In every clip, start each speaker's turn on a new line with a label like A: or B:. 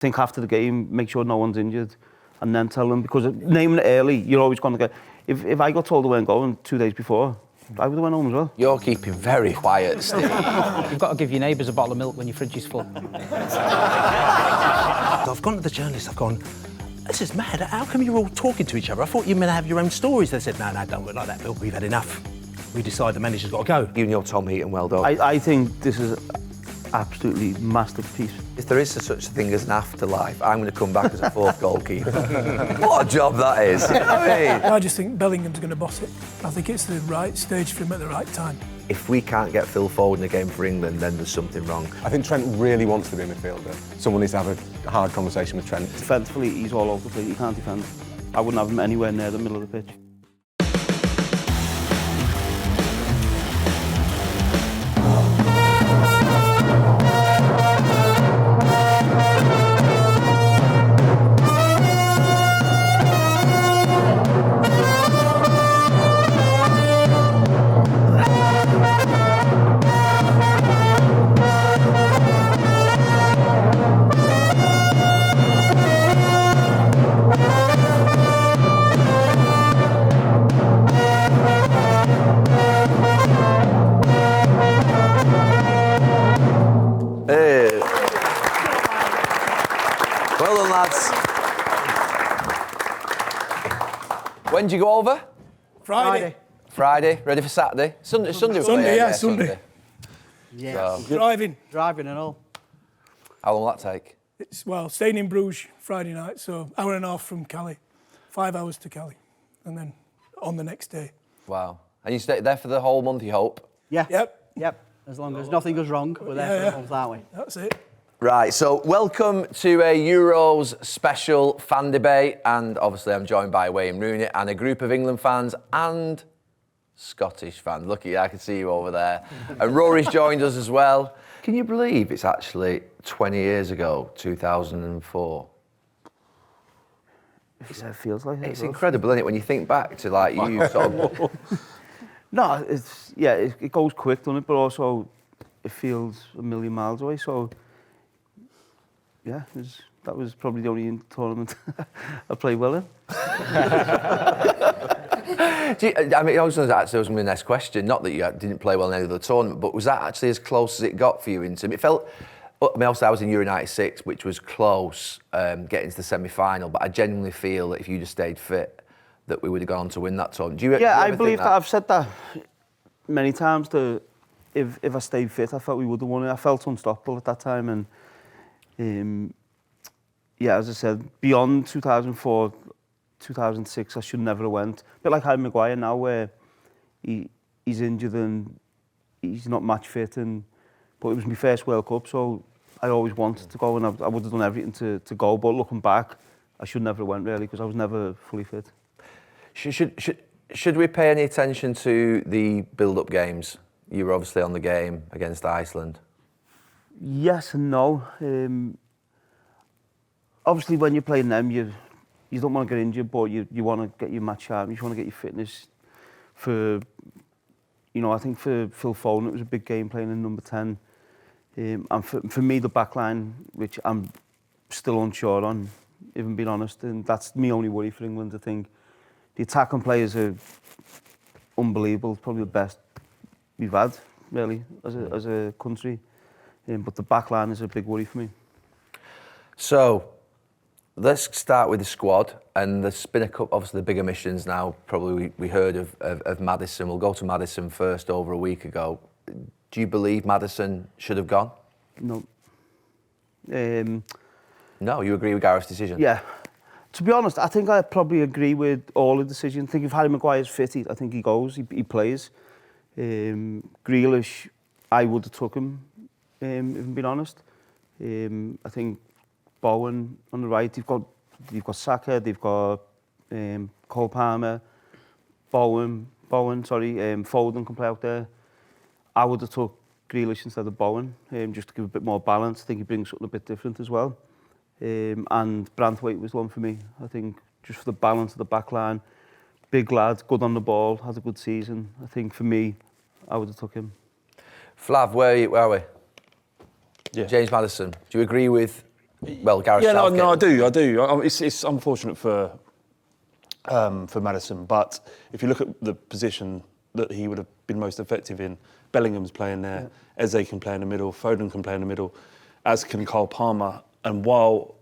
A: think after the game, make sure no one's injured, and then tell them, because naming it early, you're always going to get... If I got told I weren't going 2 days before, I would have went home as well.
B: You're keeping very quiet, Steve.
C: You've got to give your neighbours a bottle of milk when your fridge is full.
D: I've gone to the journalists, I've gone, this is mad, how come you're all talking to each other? I thought you were meant to have your own stories. They said, no, don't work like that, Bill, we've had enough. We decide the manager's got to go.
B: You and your Tom Heaton, well done.
A: I think this is absolutely masterpiece.
B: If there is such a thing as an afterlife, I'm going to come back as a fourth goalkeeper. What a job that is. You know what I mean?
E: I just think Bellingham's going to boss it. I think it's the right stage for him at the right time.
B: If we can't get Phil forward in a game for England, then there's something wrong.
F: I think Trent really wants to be a midfielder. Someone needs to have a hard conversation with Trent.
A: Defensively, he's all over the place. He can't defend. I wouldn't have him anywhere near the middle of the pitch.
B: Well done, lads. When do you go over?
E: Friday.
B: Friday. Ready for Saturday? Sunday.
E: Sunday, yeah, Sunday.
C: Yeah.
B: So,
E: Driving
C: and all.
B: how long will that take?
E: It's, well, staying in Bruges Friday night, so hour and a half from Cali. 5 hours to Cali, and then on the next day.
B: Wow. And you stay there for the whole month, you hope?
C: Yeah.
E: Yep.
C: As long as nothing goes wrong, we're there for a month, aren't we?
E: That's it.
B: Right, so welcome to a Euros special fan debate, and obviously I'm joined by Wayne Rooney and a group of England fans and Scottish fans. Look at you, I can see you over there. And Rory's joined us as well. Can you believe it's actually 20 years ago, 2004?
A: It feels like it.
B: It's incredible, isn't it, when you think back to like you sort of...
A: No, it goes quick, doesn't it? But also, it feels a million miles away. So, yeah, that was probably the only tournament I played well in.
B: I mean, that was my next question. Not that you didn't play well in any of the tournament, but was that actually as close as it got for you into? It felt. I mean, also I was in Euro '96, which was close, getting to the semi-final. But I genuinely feel that if you'd have stayed fit, that we would have gone on to win that tournament.
A: I believe that. I've said that many times. That if I stayed fit, I felt we would have won it. I felt unstoppable at that time, and yeah, as I said, beyond 2004, 2006, I should never have went. A bit like Harry Maguire now, where he's injured and he's not match fit, but it was my first World Cup, so I always wanted to go, and I would have done everything to go. But looking back, I should never have went really, because I was never fully fit.
B: Should we pay any attention to the build-up games? You were obviously on the game against Iceland.
A: Yes and no. Obviously, when you're playing them, you don't want to get injured, but you want to get your match sharp. You want to get your fitness for. I think for Phil Foden, it was a big game playing in number 10. And for me, the back line, which I'm still unsure on, if I'm being honest, and that's my only worry for England. I think the attacking players are unbelievable, probably the best we've had, really, as a country. But the back line is a big worry for me.
B: So, let's start with the squad, and there's been a couple, obviously the big omissions now. Probably we heard of Maddison. We'll go to Maddison first. Over a week ago, do you believe Maddison should have gone?
A: No.
B: No, you agree with Gareth's decision?
A: Yeah. To be honest, I think I probably agree with all the decisions. I think if Harry Maguire's fit, I think he goes, he plays. Grealish, I would have took him, if I'm being honest. I think Bowen on the right, they've got Saka, they've got Cole Palmer, Foden can play out there. I would have took Grealish instead of Bowen, just to give a bit more balance. I think he brings something a bit different as well. And Branthwaite was one for me. I think just for the balance of the back line, big lad, good on the ball, has a good season. I think for me, I would have took him.
B: Flav, where are we?
F: Yeah.
B: James Maddison. Do you agree with Well, Gareth
G: Yeah,
B: Southgate.
G: I do. It's unfortunate for Maddison, but if you look at the position that he would have been most effective in, Bellingham's playing there, Eze can play in the middle, Foden can play in the middle, as can Cole Palmer. And while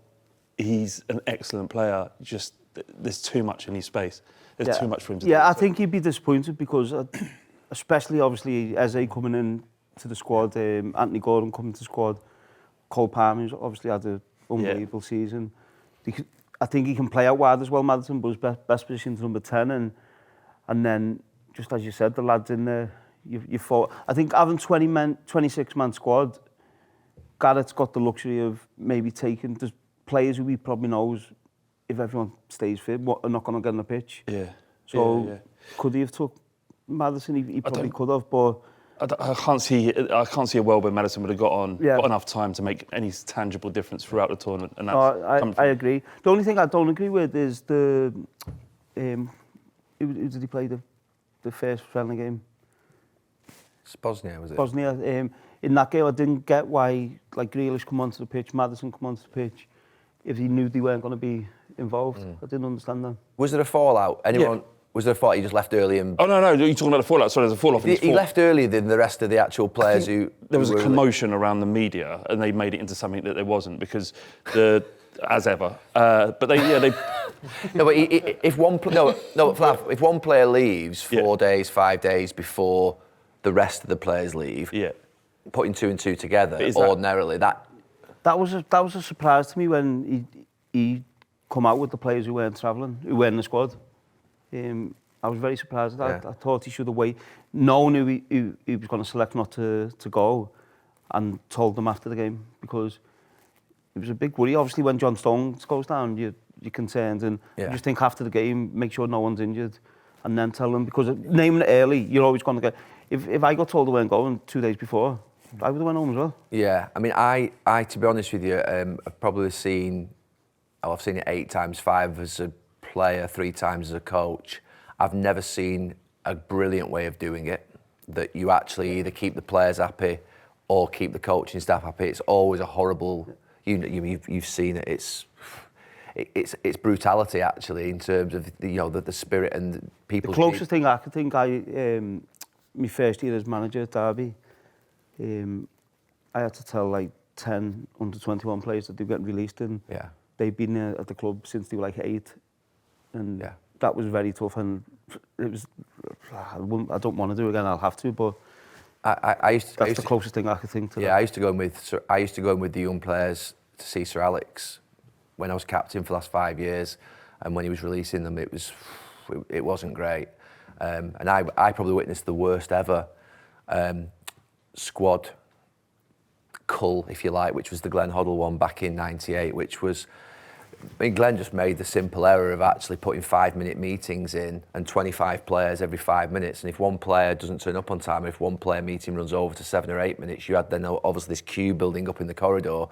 G: he's an excellent player, just there's too much in his space. There's too much for him to do.
A: Yeah, I think he'd be disappointed because, especially obviously Eze coming in to the squad, Anthony Gordon coming to the squad, Cole Palmer's obviously had an unbelievable season. I think he can play out wide as well, Maddison, but his best position is number 10. And then, just as you said, the lads in there, you thought, I think having 26-man squad, Gareth's got the luxury of maybe taking the players who he probably knows, if everyone stays fit, are not going to get on the pitch.
G: Yeah.
A: So could he have took Maddison? He probably could have, but
G: I can't see a world where Maddison would have got enough time to make any tangible difference throughout the tournament. And that's
A: I agree. The only thing I don't agree with is who did he play the first friendly game?
B: It's Bosnia, was it?
A: Bosnia. In that game, I didn't get why like Grealish come onto the pitch, Maddison come onto the pitch, if he knew they weren't going to be involved. I didn't understand that.
B: Was there a fallout? Anyone? Was there a fallout? He just left early and...
G: Oh, no, you're talking about the fallout. Sorry, there's a fall-off in his
B: He left earlier than the rest of the actual players who...
G: There was a commotion around the media and they made it into something that there wasn't because as ever. But they...
B: No, but if one player leaves 4 days, 5 days before the rest of the players leave, putting 2 and 2 together ordinarily, that
A: was a surprise to me when he come out with the players who weren't travelling, who weren't in the squad. I was very surprised at that. I thought he should have waited, knowing who he was going to select not to go, and told them after the game, because it was a big worry. Obviously, when John Stones goes down, you're concerned, and you just think after the game, make sure no one's injured, and then tell them, because naming it early, you're always going to get... If I got told I weren't going 2 days before, I would have went home as well. Yeah,
B: I mean, I to be honest with you, I've probably seen... I've seen it 8 times, 5 as a player, 3 times as a coach. I've never seen a brilliant way of doing it, that you actually either keep the players happy or keep the coaching staff happy. It's always a horrible... You've seen it. It's brutality, actually, in terms of the spirit and people's...
A: The closest thing I could think, my first year as manager at Derby, I had to tell like 10 under-21 players that they were getting released, and they'd been at the club since they were like 8, and that was very tough, and it was... I don't want to do it again, I'll have to, but that's the closest thing I could think to that.
B: I used to go in with the young players to see Sir Alex when I was captain for the last 5 years, and when he was releasing them, it wasn't great. And I probably witnessed the worst ever squad cull, if you like, which was the Glenn Hoddle one back in '98, which was... I mean, Glenn just made the simple error of actually putting 5-minute meetings in and 25 players every 5 minutes. And if one player doesn't turn up on time, if one player meeting runs over to 7 or 8 minutes, you had then obviously this queue building up in the corridor.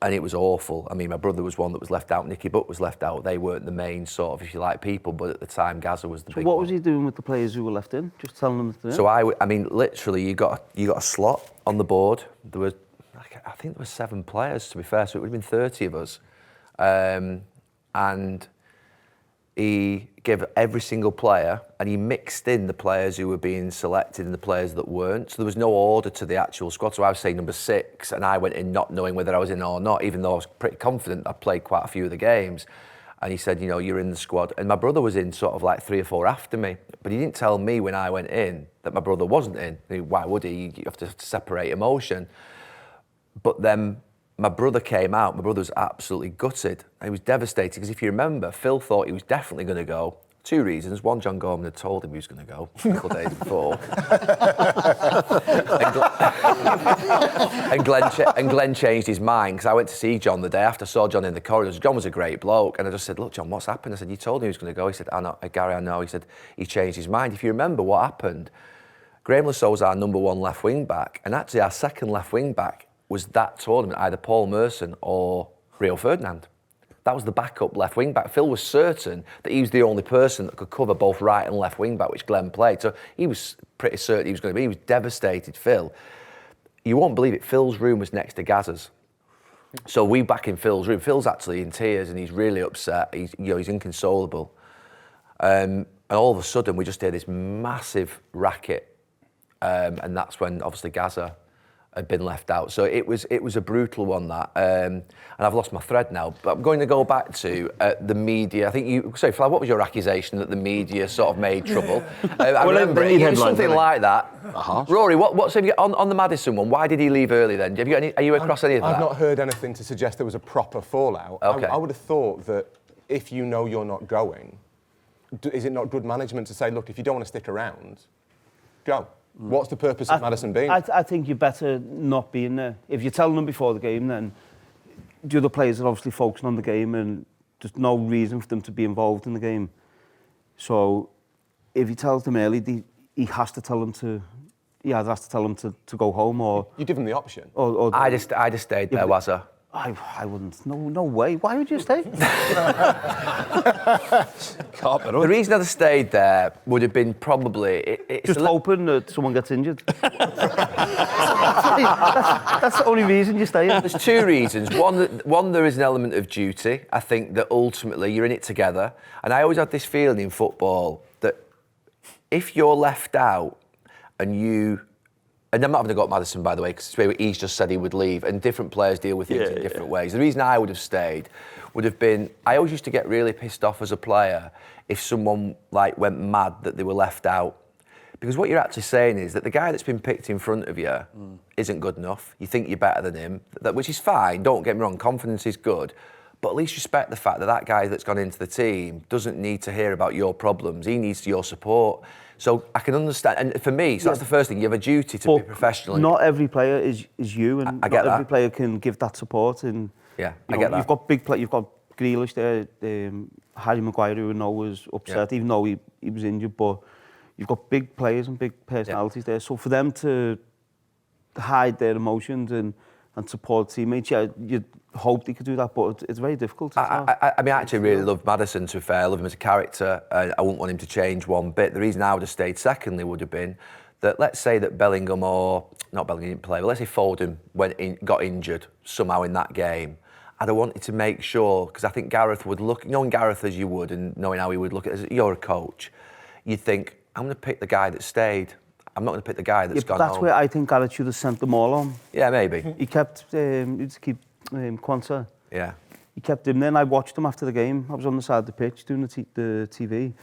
B: And it was awful. I mean, my brother was one that was left out. Nicky Butt was left out. They weren't the main sort of, if you like, people. But at the time, Gaza was the big one.
A: So what was he doing with the players who were left in? Just telling them to do it?
B: So I mean, literally, you got a slot on the board. There was, I think there were 7 players, to be fair. So it would have been 30 of us. And he gave every single player, and he mixed in the players who were being selected and the players that weren't. So there was no order to the actual squad. So I was saying number 6, and I went in not knowing whether I was in or not, even though I was pretty confident. I played quite a few of the games. And he said, you're in the squad. And my brother was in sort of like 3 or 4 after me. But he didn't tell me when I went in that my brother wasn't in. Why would he? You have to separate emotion. But then my brother came out. My brother was absolutely gutted. He was devastated because if you remember, Phil thought he was definitely going to go. 2 reasons. One, John Gorman had told him he was going to go a couple of days before. and Glenn changed his mind because I went to see John the day after. I saw John in the corridors. John was a great bloke. And I just said, look, John, what's happened? I said, you told him he was going to go. He said, I know, Gary, I know. He said, he changed his mind. If you remember what happened, Graham Lasso was our number 1 left wing back. And actually our second left wing back was that tournament, either Paul Merson or Rio Ferdinand. That was the backup left wing back. Phil was certain that he was the only person that could cover both right and left wing back, which Glenn played. So he was pretty certain he was going to be. He was devastated, Phil. You won't believe it, Phil's room was next to Gazza's. So we back in Phil's room. Phil's actually in tears and he's really upset. He's inconsolable. And all of a sudden we just hear this massive racket, and that's when obviously Gaza had been left out. So it was a brutal one, that. And I've lost my thread now, but I'm going to go back to the media. I think sorry, Flav, what was your accusation that the media sort of made trouble? I remember it was something like that. Rory, what's on the Maddison one? Why did he leave early then? Have you got are you across any of that?
F: I've not heard anything to suggest there was a proper fallout.
B: Okay.
F: I would have thought that if you know you're not going, is it not good management to say, look, if you don't want to stick around, go? What's the purpose of Maddison being?
A: I think you're better not being there. If you're telling them before the game, then the other players are obviously focusing on the game and there's no reason for them to be involved in the game. So if he tells them early, he has to tell them to... He either has to tell them to go home or...
F: You give them the option.
A: Or
B: I'd have stayed there, Wazza.
A: I wouldn't. No way. Why would you stay?
B: The reason I'd have stayed there would have been probably... It's
A: Just hoping that someone gets injured. That's the only reason you stay.
B: There's two reasons. One, there is an element of duty. I think that ultimately you're in it together. And I always had this feeling in football that if you're left out and you... And I'm not having to go at Maddison, by the way, because he's just said he would leave, and different players deal with things in different ways. The reason I would have stayed would have been, I always used to get really pissed off as a player if someone went mad that they were left out. Because what you're actually saying is that the guy that's been picked in front of you isn't good enough. You think you're better than him, which is fine, don't get me wrong, confidence is good. But at least respect the fact that that guy that's gone into the team doesn't need to hear about your problems. He needs your support. So I can understand, and for me, so that's the first thing. You have a duty to be professional.
A: Not every player is you, and
B: I get
A: not every player can give that support. And
B: I get that.
A: You've got big players. You've got Grealish there, Harry Maguire, who I know was upset, even though he was injured. But you've got big players and big personalities there. So for them to hide their emotions and support teammates, you'd hope they could do that, but it's very difficult.
B: I mean, I actually really love Maddison, to be fair. I love him as a character. I wouldn't want him to change one bit. The reason I would have stayed secondly would have been that, let's say that Bellingham not Bellingham didn't play, but let's say Foden got injured somehow in that game. I'd have wanted to make sure, because I think Gareth would look, knowing Gareth as you would and knowing how he would look at it, you're a coach, you'd think, I'm going to pick the guy that stayed. I'm not going to pick the guy that's gone home.
A: That's where I think Gareth should have sent them all on.
B: Yeah, maybe.
A: He kept, Quanta.
B: Yeah.
A: He kept him there, and I watched him after the game. I was on the side of the pitch doing the TV,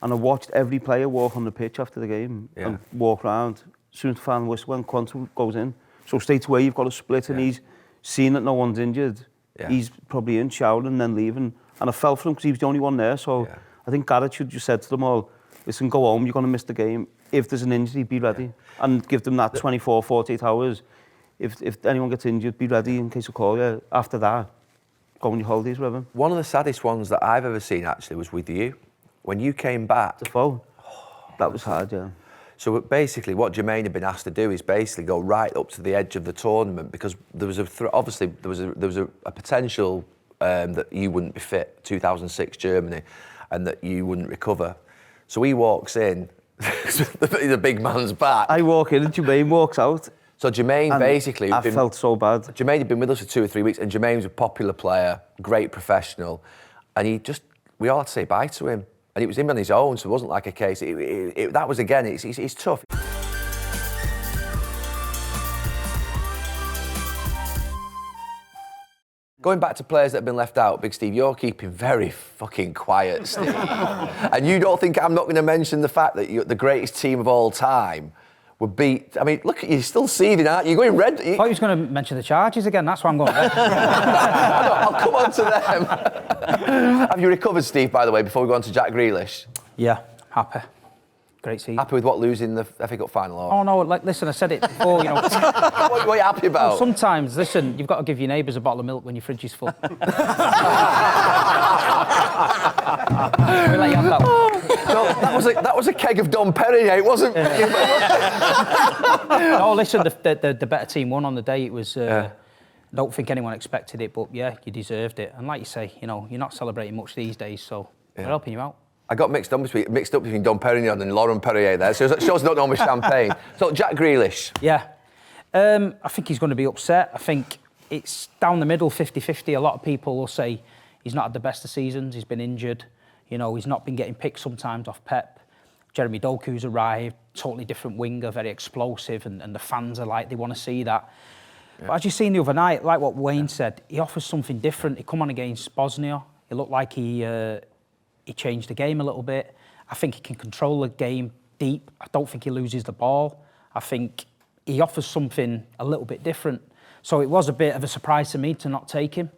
A: and I watched every player walk on the pitch after the game and walk around. As soon as the final whistle went, Quanta goes in. So straight away you've got a split, and he's seen that no one's injured. Yeah. He's probably in, showering, and then leaving. And I felt for him because he was the only one there. So I think Gareth should just said to them all, listen, go home, you're going to miss the game. If there's an injury, be ready. And give them that 24, 48 hours. If anyone gets injured, be ready in case of call you. After that, go on your holidays, whatever.
B: One of the saddest ones that I've ever seen, actually, was with you. When you came back...
A: The phone. That was hard, yeah.
B: So basically what Jermaine had been asked to do is basically go right up to the edge of the tournament, because there was obviously there was a potential that you wouldn't be fit, 2006 Germany, and that you wouldn't recover. So he walks in, the big man's back.
A: I walk in and Jermaine walks out.
B: So Jermaine basically...
A: I felt so bad.
B: Jermaine had been with us for 2 or 3 weeks, and Jermaine was a popular player, great professional, and we all had to say bye to him. And it was him on his own, so it wasn't like a case. That was, again, it's tough. Going back to players that have been left out, Big Steve, you're keeping very fucking quiet, Steve. And you don't think I'm not going to mention the fact that the greatest team of all time would beat... I mean, look, you're still seething, aren't you? You're going red...
C: I thought he was going to mention the charges again, that's why I'm going red.
B: I'll come on to them. Have you recovered, Steve, by the way, before we go on to Jack Grealish?
C: Yeah, happy. Great season.
B: Happy with what, losing the FA Cup final? Or?
C: Oh, no, listen, I said it before, you know...
B: What are you happy about?
C: Well, sometimes, listen, you've got to give your neighbours a bottle of milk when your fridge is full. We'll let you have that one.
B: No, that was a keg of Dom Perignon, it wasn't...
C: No, listen, the better team won on the day. It was... I don't think anyone expected it, but yeah, you deserved it. And like you say, you know, you're not celebrating much these days, so we're helping you out.
B: I got mixed up between Dom Perignon and Laurent Perrier there, so it shows I don't know my champagne. So, Jack Grealish.
C: Yeah. I think he's going to be upset. I think it's down the middle, 50-50. A lot of people will say he's not had the best of seasons. He's been injured. You know, he's not been getting picked sometimes off Pep. Jeremy Doku's arrived, totally different winger, very explosive, and the fans are like, they want to see that. Yeah. But as you've seen the other night, like what Wayne said, he offers something different. He come on against Bosnia. It looked like he changed the game a little bit. I think he can control the game deep. I don't think he loses the ball. I think he offers something a little bit different. So it was a bit of a surprise to me to not take him.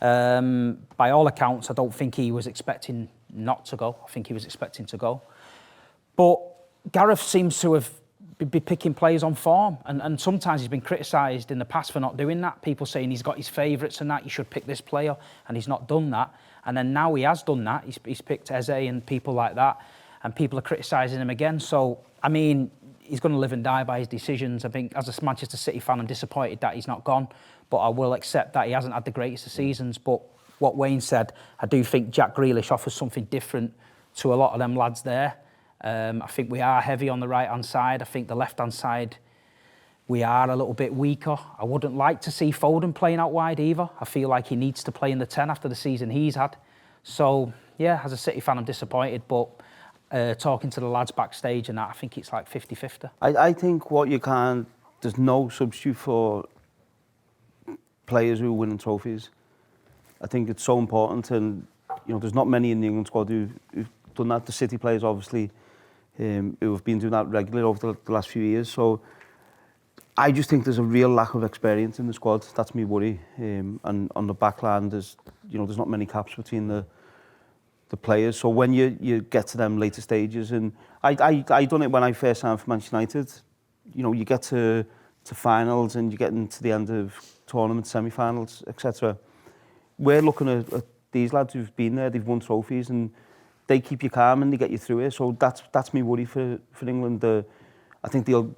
C: By all accounts, I don't think he was expecting not to go. I think he was expecting to go. But Gareth seems to have been picking players on form, and sometimes he's been criticised in the past for not doing that. People saying he's got his favourites and that, you should pick this player, and he's not done that. And then now he has done that. He's picked Eze and people like that, and people are criticising him again. So, I mean, he's going to live and die by his decisions. I think as a Manchester City fan, I'm disappointed that he's not gone, but I will accept that he hasn't had the greatest of seasons. But what Wayne said, I do think Jack Grealish offers something different to a lot of them lads there. I think we are heavy on the right-hand side. I think the left-hand side, we are a little bit weaker. I wouldn't like to see Foden playing out wide either. I feel like he needs to play in the 10 after the season he's had. So, yeah, as a City fan, I'm disappointed, but talking to the lads backstage and that, I think it's like 50-50.
A: I think there's no substitute for players who are winning trophies. I think it's so important, and you know, there's not many in the England squad who've done that. The City players, obviously, who have been doing that regularly over the last few years. So I just think there's a real lack of experience in the squad. That's my worry. And on the back line, there's not many caps between the players. So when you get to them later stages, and I done it when I first signed for Manchester United. You know, you get to finals and you get into the end of tournament semi-finals, etc. We're looking at these lads who've been there, they've won trophies, and they keep you calm and they get you through it. So that's my worry for England. I think they'll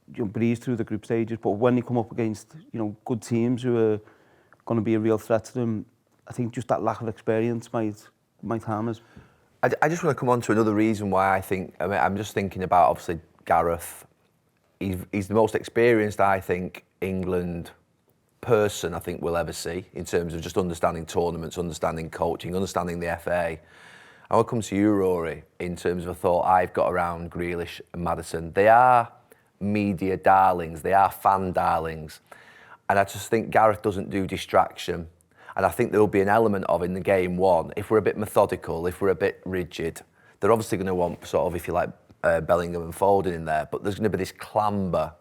A: breeze through the group stages, but when they come up against good teams who are going to be a real threat to them, I think just that lack of experience might harm us.
B: I just want to come on to another reason why I'm just thinking about, obviously, Gareth. He's the most experienced, I think, England person I think we'll ever see in terms of just understanding tournaments, understanding coaching, understanding the FA. I will come to you, Rory, in terms of a thought I've got around Grealish and Maddison. They are media darlings, they are fan darlings, and I just think Gareth doesn't do distraction, and I think there will be an element of, in the game one, if we're a bit methodical, if we're a bit rigid, they're obviously going to want sort of, if you like, Bellingham and Foden in there, but there's going to be this clamber.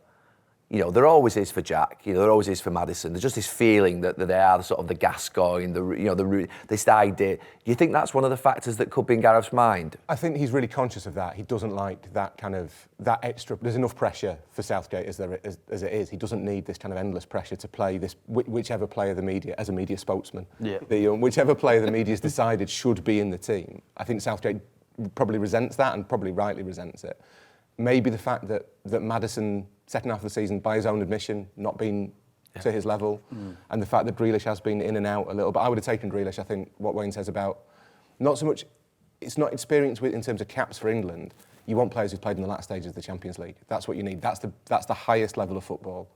B: You know, there always is for Jack. You know, there always is for Maddison. There's just this feeling that they are the sort of the Gascoigne, this idea. Do you think that's one of the factors that could be in Gareth's mind?
F: I think he's really conscious of that. He doesn't like that extra. There's enough pressure for Southgate as it is. He doesn't need this kind of endless pressure to play this. Whichever player the media, as a media spokesman, whichever player the media's decided should be in the team. I think Southgate probably resents that, and probably rightly resents it. Maybe the fact that Maddison, second half of the season, by his own admission, not been to his level, and the fact that Grealish has been in and out a little. But I would have taken Grealish. I think what Wayne says about not so much, it's not experience in terms of caps for England. You want players who've played in the last stages of the Champions League. That's what you need. That's the highest level of football.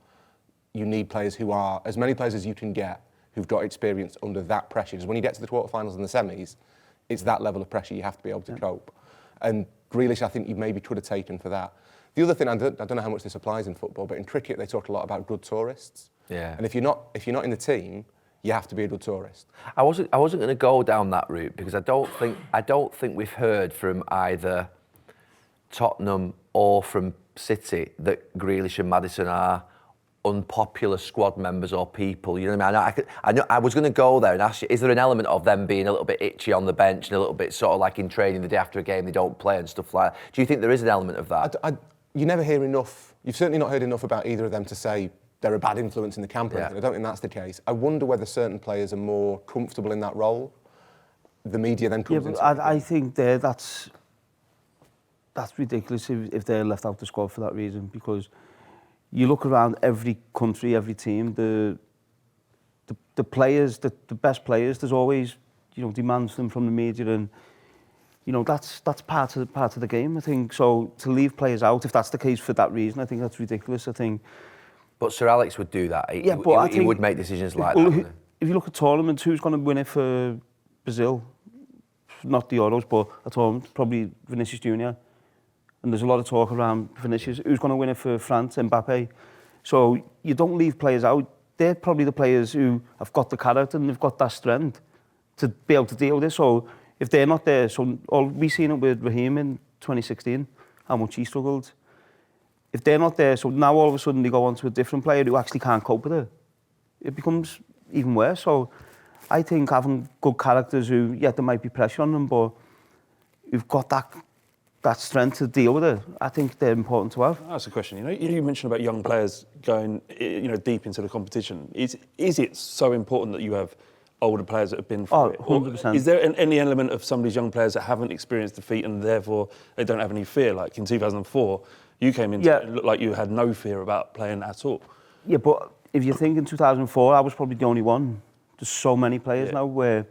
F: You need players who are, as many players as you can get, who've got experience under that pressure. Because when you get to the quarterfinals and the semis, it's that level of pressure you have to be able to cope. And Grealish, I think you maybe could have taken for that. The other thing, I don't know how much this applies in football, but in cricket they talk a lot about good tourists. Yeah. And if you're not in the team, you have to be a good tourist.
B: I wasn't going to go down that route because I don't think we've heard from either Tottenham or from City that Grealish and Maddison are unpopular squad members or people. You know what I mean? I was going to go there and ask you: is there an element of them being a little bit itchy on the bench and a little bit sort of like in training the day after a game they don't play and stuff like that? Do you think there is an element of that?
F: You never hear enough. You've certainly not heard enough about either of them to say they're a bad influence in the camp. Yeah. I don't think that's the case. I wonder whether certain players are more comfortable in that role. The media then comes into it.
A: I think that's ridiculous if they're left out the squad for that reason, because you look around every country, every team, the players, the best players, there's always demands them from the media, and that's part of the game, I think. So to leave players out, if that's the case for that reason, I think that's ridiculous. I think
B: But Sir Alex would do that.
A: Yeah, but I
B: he
A: think-
B: would make decisions like
A: Well,
B: that.
A: if you look at tournaments, who's going to win it for Brazil? Not the Euros, but a tournament, probably Vinicius Junior. And there's a lot of talk around Vinicius. Who's going to win it for France? Mbappe. So you don't leave players out. They're probably the players who have got the character and they've got that strength to be able to deal with it. So if they're not there, so we've seen it with Raheem in 2016, how much he struggled. If they're not there, so now all of a sudden they go on to a different player who actually can't cope with it. It becomes even worse. So I think having good characters who, yeah, there might be pressure on them, but who've got that strength to deal with it, I think they're important to have.
G: That's a question. You mentioned about young players going, deep into the competition. Is it so important that you have older players that have been through it?
A: 100%.
G: Is there any element of some of these young players that haven't experienced defeat and therefore they don't have any fear? Like in 2004, you came in and it looked like you had no fear about playing at all.
A: Yeah, but if you think in 2004, I was probably the only one. There's so many players now where,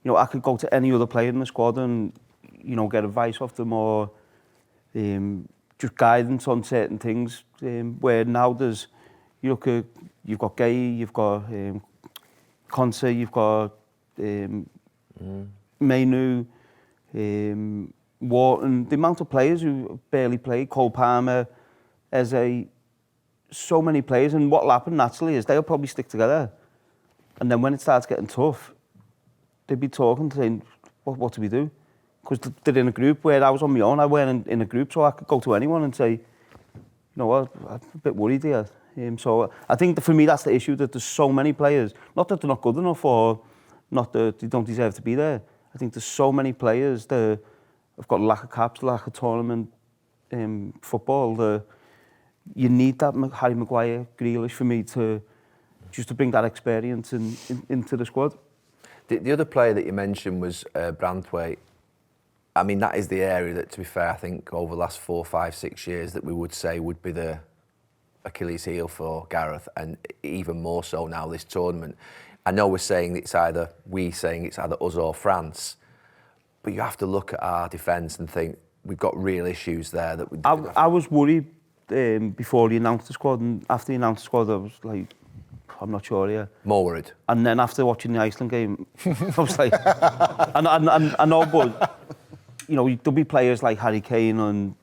A: I could go to any other player in the squad and, get advice off them or just guidance on certain things. Where now you've got Gay, you've got Conte, you've got Mainu, Wharton, the amount of players who barely play, Cole Palmer, Eze, so many players, and what'll happen naturally is they'll probably stick together. And then when it starts getting tough, they'd be talking, saying, what do we do? Because they're in a group where I was on my own, I weren't in a group, so I could go to anyone and say, what, I'm a bit worried here. So I think for me that's the issue, that there's so many players, not that they're not good enough or not that they don't deserve to be there. I think there's so many players that have got lack of caps, lack of tournament football. You need that Harry Maguire, Grealish for me to bring that experience into the squad.
B: The other player that you mentioned was Branthwaite. I mean, that is the area that, to be fair, I think over the last 4, 5, 6 years that we would say would be the Achilles heel for Gareth, and even more so now this tournament. I know we're saying it's either us or France, but you have to look at our defence and think we've got real issues there.
A: I was worried before he announced the squad, and after he announced the squad, I was like, I'm not sure here.
B: More worried.
A: And then after watching the Iceland game, I was like, I know, but there'll be players like Harry Kane and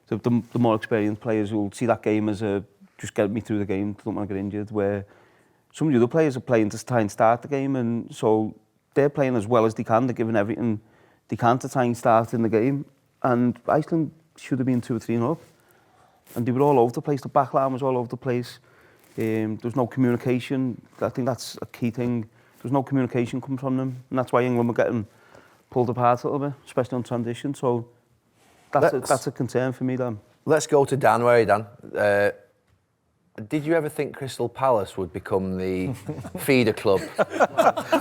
A: the more experienced players who'll see that game as just get me through the game, don't want to get injured, where some of the other players are playing to try and start the game, and so they're playing as well as they can, they're giving everything they can to try and start in the game, and Iceland should have been 2 or 3 up, and they were all over the place, the back line was all over the place, there was no communication. I think that's a key thing, there was no communication coming from them, and that's why England were getting pulled apart a little bit, especially on transition, so that's a concern for me, Dan.
B: Let's go to Dan. Where are you, Dan? Did you ever think Crystal Palace would become the feeder club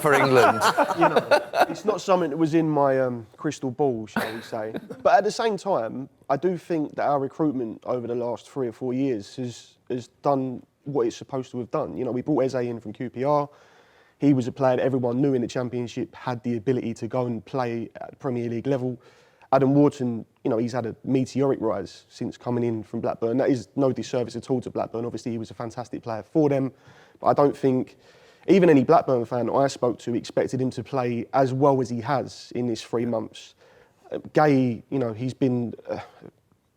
B: for England?
H: It's not something that was in my crystal ball, shall we say. But at the same time, I do think that our recruitment over the last 3 or 4 years has done what it's supposed to have done. We brought Eze in from QPR. He was a player that everyone knew in the Championship had the ability to go and play at the Premier League level. Adam Wharton, he's had a meteoric rise since coming in from Blackburn. That is no disservice at all to Blackburn. Obviously, he was a fantastic player for them. But I don't think even any Blackburn fan that I spoke to expected him to play as well as he has in this 3 months. Gay, he's been a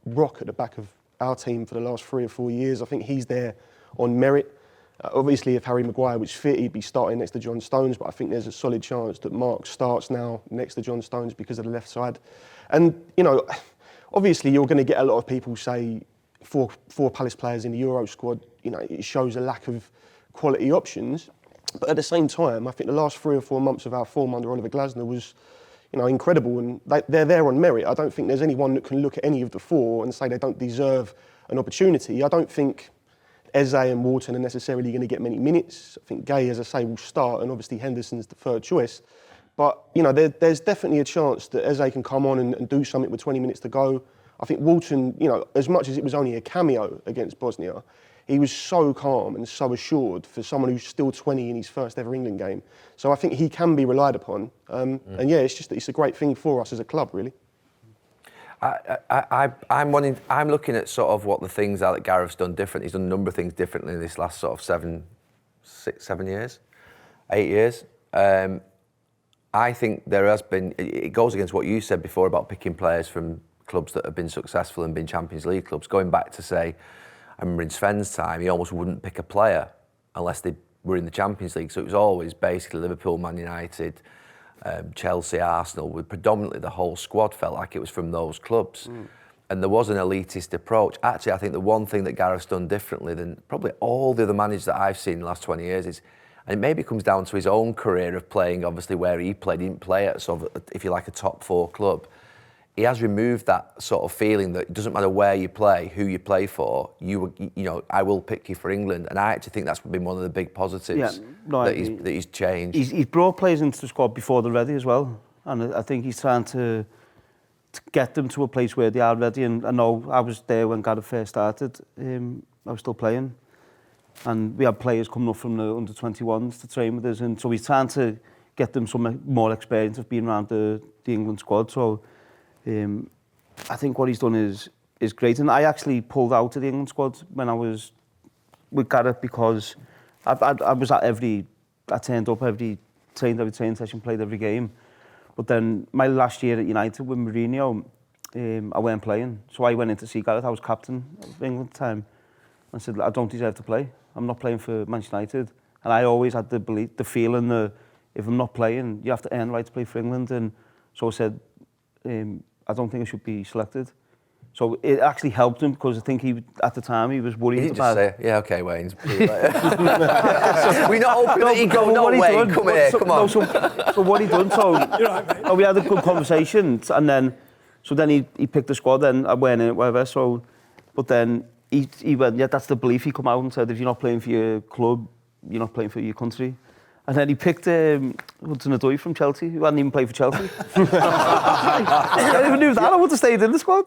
H: rock at the back of our team for the last 3 or 4 years. I think he's there on merit. Obviously, if Harry Maguire was fit, he'd be starting next to John Stones, but I think there's a solid chance that Mark starts now next to John Stones because of the left side. And, obviously you're going to get a lot of people say four Palace players in the Euro squad, it shows a lack of quality options. But at the same time, I think the last 3 or 4 months of our form under Oliver Glasner was, incredible, and they're there on merit. I don't think there's anyone that can look at any of the 4 and say they don't deserve an opportunity. I don't think Eze and Wharton are necessarily going to get many minutes. I think Gay, as I say, will start, and obviously Henderson's the third choice. But, there's definitely a chance that Eze can come on and do something with 20 minutes to go. I think Wharton, as much as it was only a cameo against Bosnia, he was so calm and so assured for someone who's still 20 in his first ever England game. So I think he can be relied upon. And yeah, it's a great thing for us as a club, really.
B: I'm looking at sort of what the things are that Gareth's done different. He's done a number of things differently in this last sort of 7 years, 8 years. I think there has been, it goes against what you said before about picking players from clubs that have been successful and been Champions League clubs. Going back to say, I remember in Sven's time, he almost wouldn't pick a player unless they were in the Champions League. So it was always basically Liverpool, Man United, Chelsea, Arsenal, with predominantly the whole squad felt like it was from those clubs. And there was an elitist approach. Actually, I think the one thing that Gareth's done differently than probably all the other managers that I've seen in the last 20 years is, and it maybe comes down to his own career of playing, obviously, where he played. He didn't play at, sort of, if you like, a top 4 club. He has removed that sort of feeling that it doesn't matter where you play, who you play for, you know, I will pick you for England. And I actually think that's been one of the big positives that he's changed.
A: He's brought players into the squad before they're ready as well. And I think he's trying to get them to a place where they are ready. And I know I was there when Gareth first started. I was still playing. And we had players coming up from the under-21s to train with us. And so he's trying to get them some more experience of being around the England squad. So I think what he's done is great. And I actually pulled out of the England squad when I was with Gareth because I was at I turned up every training session, played every game. But then my last year at United with Mourinho, I weren't playing. So I went in to see Gareth. I was captain of England at the time. I said, I don't deserve to play. I'm not playing for Manchester United. And I always had the feeling that if I'm not playing, you have to earn the right to play for England. And so I said, I don't think I should be selected. So it actually helped him because I think at the time he was worried about it.
B: Yeah, okay, Wayne. We're not hoping that he'd go, no, Wayne, come here, come on.
A: So what he done, we had a good conversation, and then he picked the squad, and I went in it, whatever, so, but then he went, yeah, that's the belief. He come out and said, if you're not playing for your club, you're not playing for your country. And then he picked Hudson-Odoi from Chelsea, who hadn't even played for Chelsea. I never knew that. I would have stayed in the squad.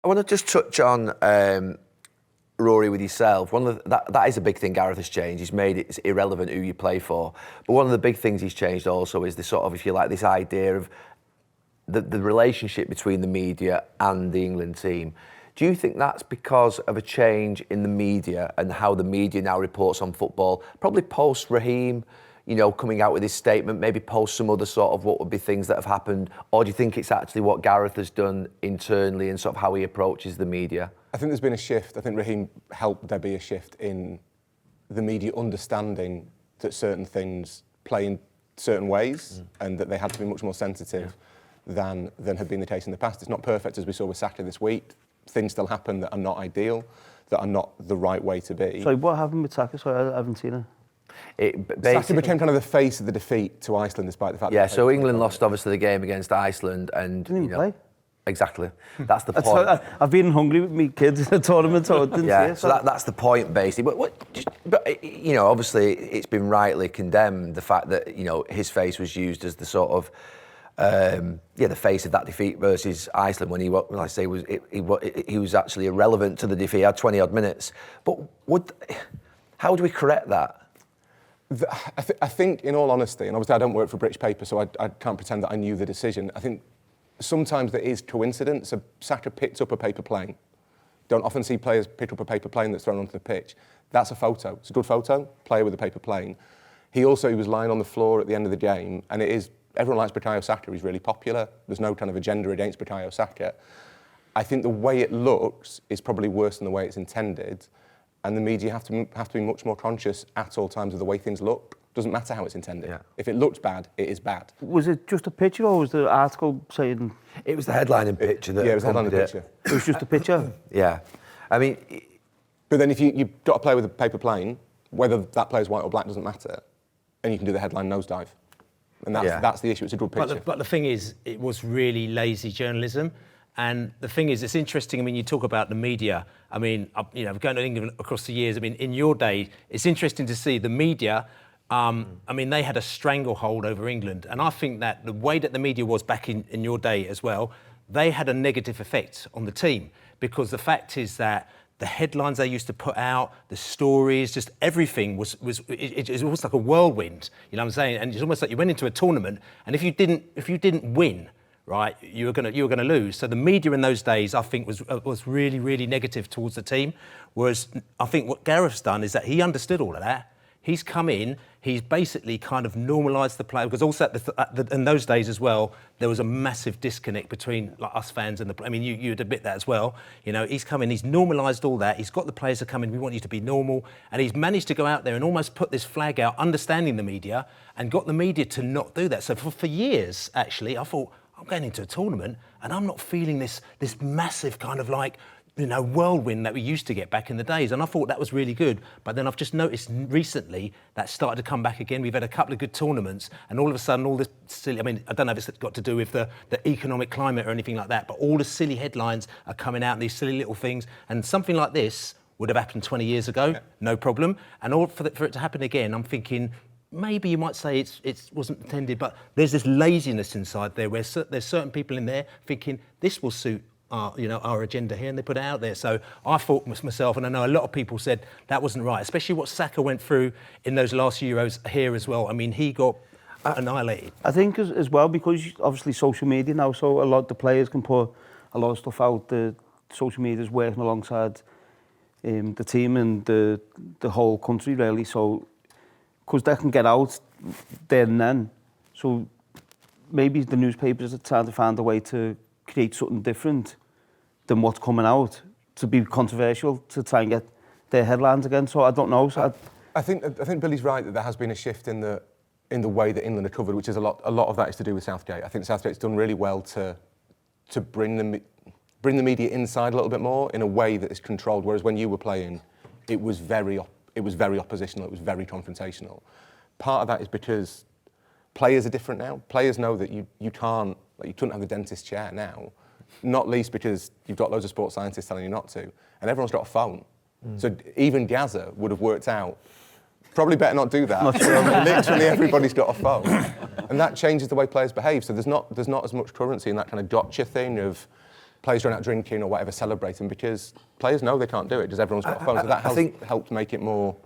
B: I want to just touch on Rory with yourself. That is a big thing Gareth has changed. He's made it irrelevant who you play for. But one of the big things he's changed also is this sort of, if you like, this idea of the relationship between the media and the England team. Do you think that's because of a change in the media and how the media now reports on football? Probably post Raheem, you know, coming out with his statement, maybe post some other sort of what would be things that have happened? Or do you think it's actually what Gareth has done internally and sort of how he approaches the media?
F: I think there's been a shift. I think Raheem helped there be a shift in the media understanding that certain things play in certain ways and that they had to be much more sensitive than had been the case in the past. It's not perfect, as we saw with Saka this week. Things still happen that are not ideal, that are not the right way to be.
A: So what happened with Saka? Sorry, I haven't seen it.
F: Saka became kind of the face of the defeat to Iceland, despite the fact that...
B: so England lost, obviously, the game against Iceland and...
A: Didn't even play.
B: Exactly. That's the point.
A: I've been in Hungary with my kids in a tournament, so I didn't see it.
B: So that's the point, basically. But you know, obviously, it's been rightly condemned, the fact that, you know, his face was used as the sort of... the face of that defeat versus Iceland when he was actually irrelevant to the defeat. He had 20-odd minutes. But how do we correct that?
F: I think, in all honesty, and obviously I don't work for a British paper, so I can't pretend that I knew the decision. I think sometimes there is coincidence. So Saka picked up a paper plane. Don't often see players pick up a paper plane that's thrown onto the pitch. That's a photo. It's a good photo, player with a paper plane. He was lying on the floor at the end of the game, and it is... Everyone likes Bukayo Saka. He's really popular. There's no kind of agenda against Bukayo Saka. I think the way it looks is probably worse than the way it's intended, and the media have to be much more conscious at all times of the way things look. Doesn't matter how it's intended. Yeah. If it looks bad, it is bad.
A: Was it just a picture, or was the article saying...
B: It was the headlining picture that...
F: Yeah, it was the headlining picture.
A: It was just a picture?
B: Yeah. I mean...
F: But then if you've got to play with a paper plane, whether that player's white or black doesn't matter, and you can do the headline nosedive. And that's the issue. It's a good picture.
D: But the thing is, it was really lazy journalism. And the thing is, it's interesting. I mean, you talk about the media. I mean, you know, going to England across the years. I mean, in your day, it's interesting to see the media. I mean, they had a stranglehold over England. And I think that the way that the media was back in your day as well, they had a negative effect on the team. Because the fact is that the headlines they used to put out, the stories, just everything was almost like a whirlwind. You know what I'm saying? And it's almost like you went into a tournament, and if you didn't win, right, you were gonna lose. So the media in those days, I think, was really, really negative towards the team. Whereas I think what Gareth's done is that he understood all of that. He's come in, he's basically kind of normalised the play, because also in those days as well, there was a massive disconnect between like us fans and the. I mean, you'd admit that as well. You know, he's come in, he's normalised all that. He's got the players to come in. We want you to be normal, and he's managed to go out there and almost put this flag out, understanding the media, and got the media to not do that. So for years, actually, I thought, I'm going into a tournament and I'm not feeling this massive kind of like, you know, whirlwind that we used to get back in the days. And I thought that was really good. But then I've just noticed recently that started to come back again. We've had a couple of good tournaments, and all of a sudden all this silly, I mean, I don't know if it's got to do with the economic climate or anything like that, but all the silly headlines are coming out, and these silly little things. And something like this would have happened 20 years ago, no problem. And for it to happen again, I'm thinking, maybe you might say it wasn't intended, but there's this laziness inside there where there's certain people in there thinking this will suit our agenda here, and they put it out there. So I thought myself, and I know a lot of people said that wasn't right, especially what Saka went through in those last Euros here as well. I mean, he got annihilated.
A: I think as well, because obviously social media now, so a lot of the players can put a lot of stuff out. The social media is working alongside the team and the whole country really. So because they can get out there and then, so maybe the newspapers are trying to find a way to create something different than what's coming out, to be controversial, to try and get their headlines again. So I don't know. So
F: I think Billy's right that there has been a shift in the way that England are covered, which is a lot of that is to do with Southgate. I think Southgate's done really well to bring the media inside a little bit more in a way that is controlled. Whereas when you were playing, it was very oppositional. It was very confrontational. Part of that is because players are different now. Players know that you can't, like, you couldn't have the dentist chair now, not least because you've got loads of sports scientists telling you not to, and everyone's got a phone. So even Gaza would have worked out, probably better not do that. Literally everybody's got a phone. And that changes the way players behave. So there's not as much currency in that kind of gotcha thing of players going out drinking or whatever, celebrating, because players know they can't do it because everyone's got a phone. So that helped make it more.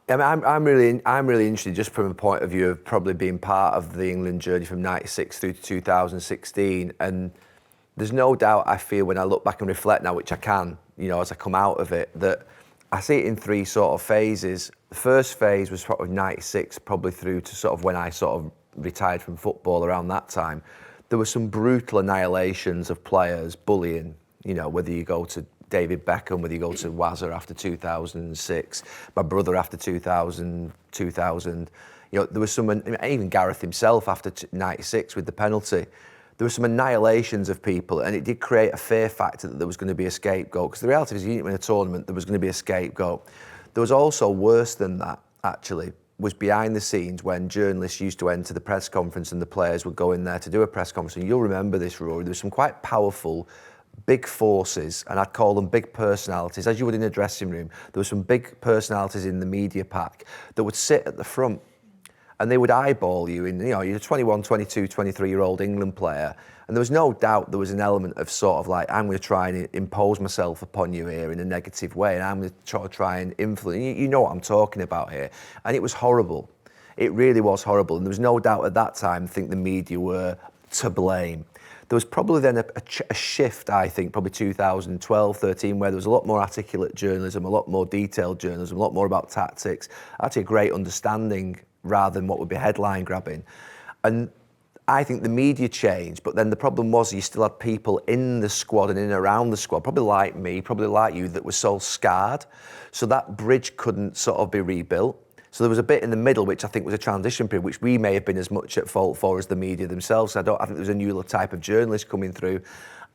B: I mean, I'm really interested just from a point of view of probably being part of the England journey from '96 through to 2016, and there's no doubt I feel when I look back and reflect now, which I can, as I come out of it, that I see it in three sort of phases. The first phase was sort of '96, probably through to sort of when I sort of retired from football around that time. There were some brutal annihilations of players, bullying, whether you go to David Beckham, whether you go to Wazza after 2006, my brother after 2000, there was some, even Gareth himself after '96 with the penalty. There were some annihilations of people, and it did create a fear factor that there was going to be a scapegoat, because the reality is, you didn't win a tournament, there was going to be a scapegoat. There was also worse than that, actually, was behind the scenes when journalists used to enter the press conference and the players would go in there to do a press conference. And you'll remember this, Rory, there were some quite powerful big forces, and I'd call them big personalities, as you would in a dressing room. There were some big personalities in the media pack that would sit at the front and they would eyeball you in, you're a 21, 22, 23-year-old England player, and there was no doubt there was an element of sort of like, I'm going to try and impose myself upon you here in a negative way, and I'm going to try and influence. You know what I'm talking about here. And it was horrible. It really was horrible. And there was no doubt at that time, I think the media were to blame. There was probably then a shift, I think, probably 2012, 13, where there was a lot more articulate journalism, a lot more detailed journalism, a lot more about tactics, actually a great understanding rather than what would be headline grabbing. And I think the media changed, but then the problem was you still had people in the squad and in and around the squad, probably like me, probably like you, that were so scarred. So that bridge couldn't sort of be rebuilt. So there was a bit in the middle, which I think was a transition period, which we may have been as much at fault for as the media themselves. I think there was a new type of journalist coming through.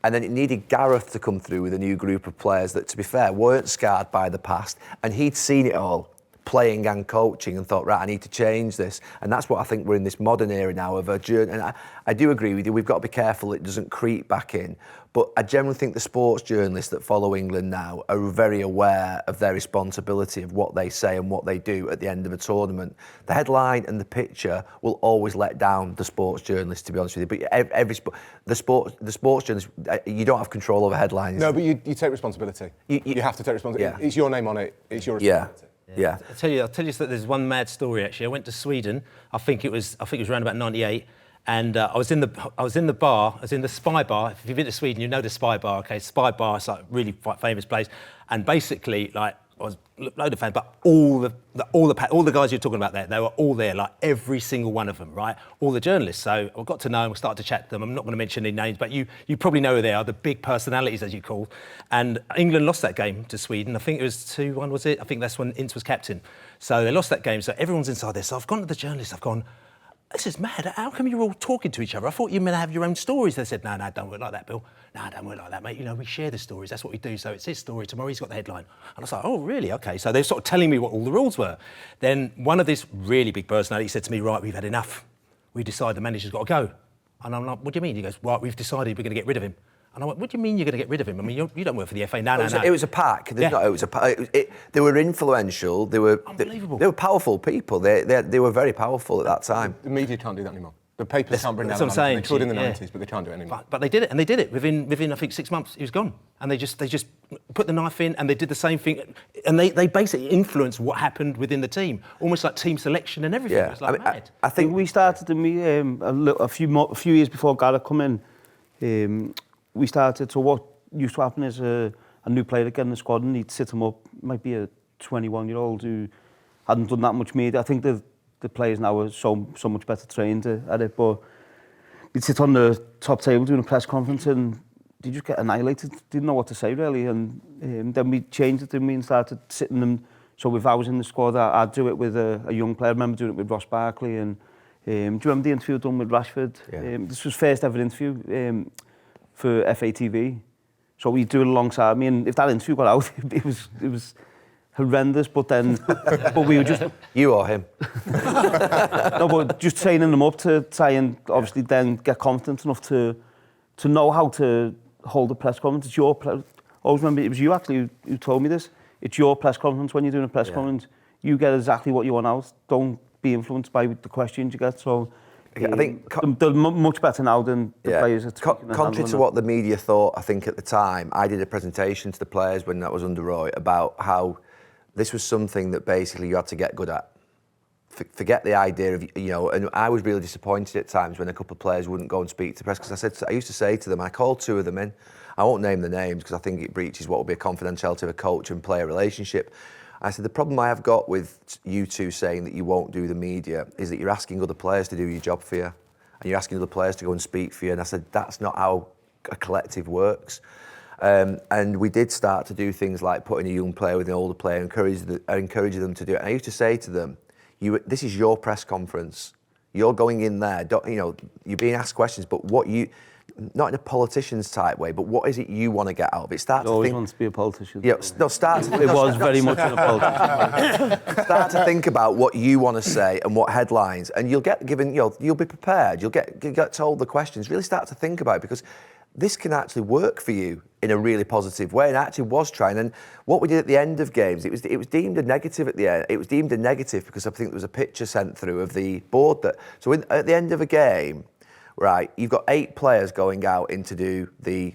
B: And then it needed Gareth to come through with a new group of players that, to be fair, weren't scarred by the past. And he'd seen it all. playing and coaching and thought, right, I need to change this. And that's what I think we're in this modern era now of a journey. And I do agree with you, we've got to be careful it doesn't creep back in. But I generally think the sports journalists that follow England now are very aware of their responsibility of what they say and what they do at the end of a tournament. The headline and the picture will always let down the sports journalists, to be honest with you. But the sports journalists, you don't have control over headlines.
F: No, but you take responsibility. You have to take responsibility.
B: Yeah.
F: It's your name on it. It's your responsibility.
B: Yeah.
D: I'll tell you that there's one mad story actually. I went to Sweden. I think it was around about '98, and I was in the Spy Bar. If you've been to Sweden, you know the Spy Bar. Okay, Spy Bar is like a really quite famous place, and basically like I was a load of fans, but all the guys you're talking about there, they were all there, like every single one of them, right? All the journalists. So I got to know them, we started to chat to them. I'm not going to mention any names, but you probably know who they are, the big personalities, as you call. And England lost that game to Sweden. I think it was 2-1, was it? I think that's when Ince was captain. So they lost that game. So everyone's inside there. So I've gone to the journalists. I've gone, this is mad. How come you're all talking to each other? I thought you meant to have your own stories. They said, no, don't work like that, Bill. No, don't work like that, mate. You know, we share the stories. That's what we do. So it's his story. Tomorrow he's got the headline. And I was like, oh, really? OK. So they're sort of telling me what all the rules were. Then one of this really big personality said to me, right, we've had enough. We decide the manager's got to go. And I'm like, what do you mean? He goes, right, we've decided we're going to get rid of him. And I went, what do you mean you're going to get rid of him? I mean, you don't work for the FA. No.
B: It was a pack.
D: Yeah.
B: They were influential. They were
D: unbelievable.
B: They were powerful people. They were very powerful at that time.
F: The media can't do that anymore. The papers can't bring down
D: that's what I'm saying.
F: They could in the 90s, but they can't do it anymore.
D: But they did it, and they did it within I think 6 months. He was gone, and they just put the knife in, and they did the same thing, and they basically influenced what happened within the team, almost like team selection and everything.
B: Yeah.
D: It was like mad.
A: I think we started to meet a few years before Gareth come in. We started to what used to happen is a new player getting in the squad, and he'd sit him up. Might be a 21-year-old who hadn't done that much media. I think the players now are so much better trained at it, but you'd sit on the top table doing a press conference and you just get annihilated, didn't know what to say really, and then we changed it, and we started sitting them. So if I was in the squad, I'd do it with a young player. I remember doing it with Ross Barkley, and do you remember the interview done with Rashford?
B: Yeah.
A: This was first ever interview for FATV, so we'd do it alongside me, and if that interview got out, it was horrendous, but we were just...
B: You or him?
A: No, but just training them up to try and obviously then get confident enough to know how to hold a press conference. It's your always remember, it was you actually who told me this. It's your press conference. When you're doing a press conference, you get exactly what you want out. Don't be influenced by the questions you get. So
B: I think
A: they're much better now than the players are.
B: Contrary to what the media thought, I think at the time, I did a presentation to the players when that was under Roy about how this was something that basically you had to get good at. Forget the idea of, and I was really disappointed at times when a couple of players wouldn't go and speak to press, because I used to say to them, I called two of them in, I won't name the names because I think it breaches what would be a confidentiality of a coach and player relationship. I said, the problem I have got with you two saying that you won't do the media is that you're asking other players to do your job for you, and you're asking other players to go and speak for you. And I said, that's not how a collective works. And we did start to do things like putting a young player with an older player, encouraging them to do it. And I used to say to them, this is your press conference. You're going in there, you're being asked questions, but not in a politician's type way, but what is it you want to get out of it?
A: He always wants to be a politician.
B: Yeah, start.
A: It was very much in a politician.
B: Start to think about what you want to say and what headlines, and you'll get given. You'll be prepared. You'll get told the questions. Really start to think about it, because this can actually work for you in a really positive way, and actually was trying. And what we did at the end of games, it was deemed a negative at the end. It was deemed a negative because I think there was a picture sent through of the board that. So at the end of a game, right, you've got 8 players going out in to do the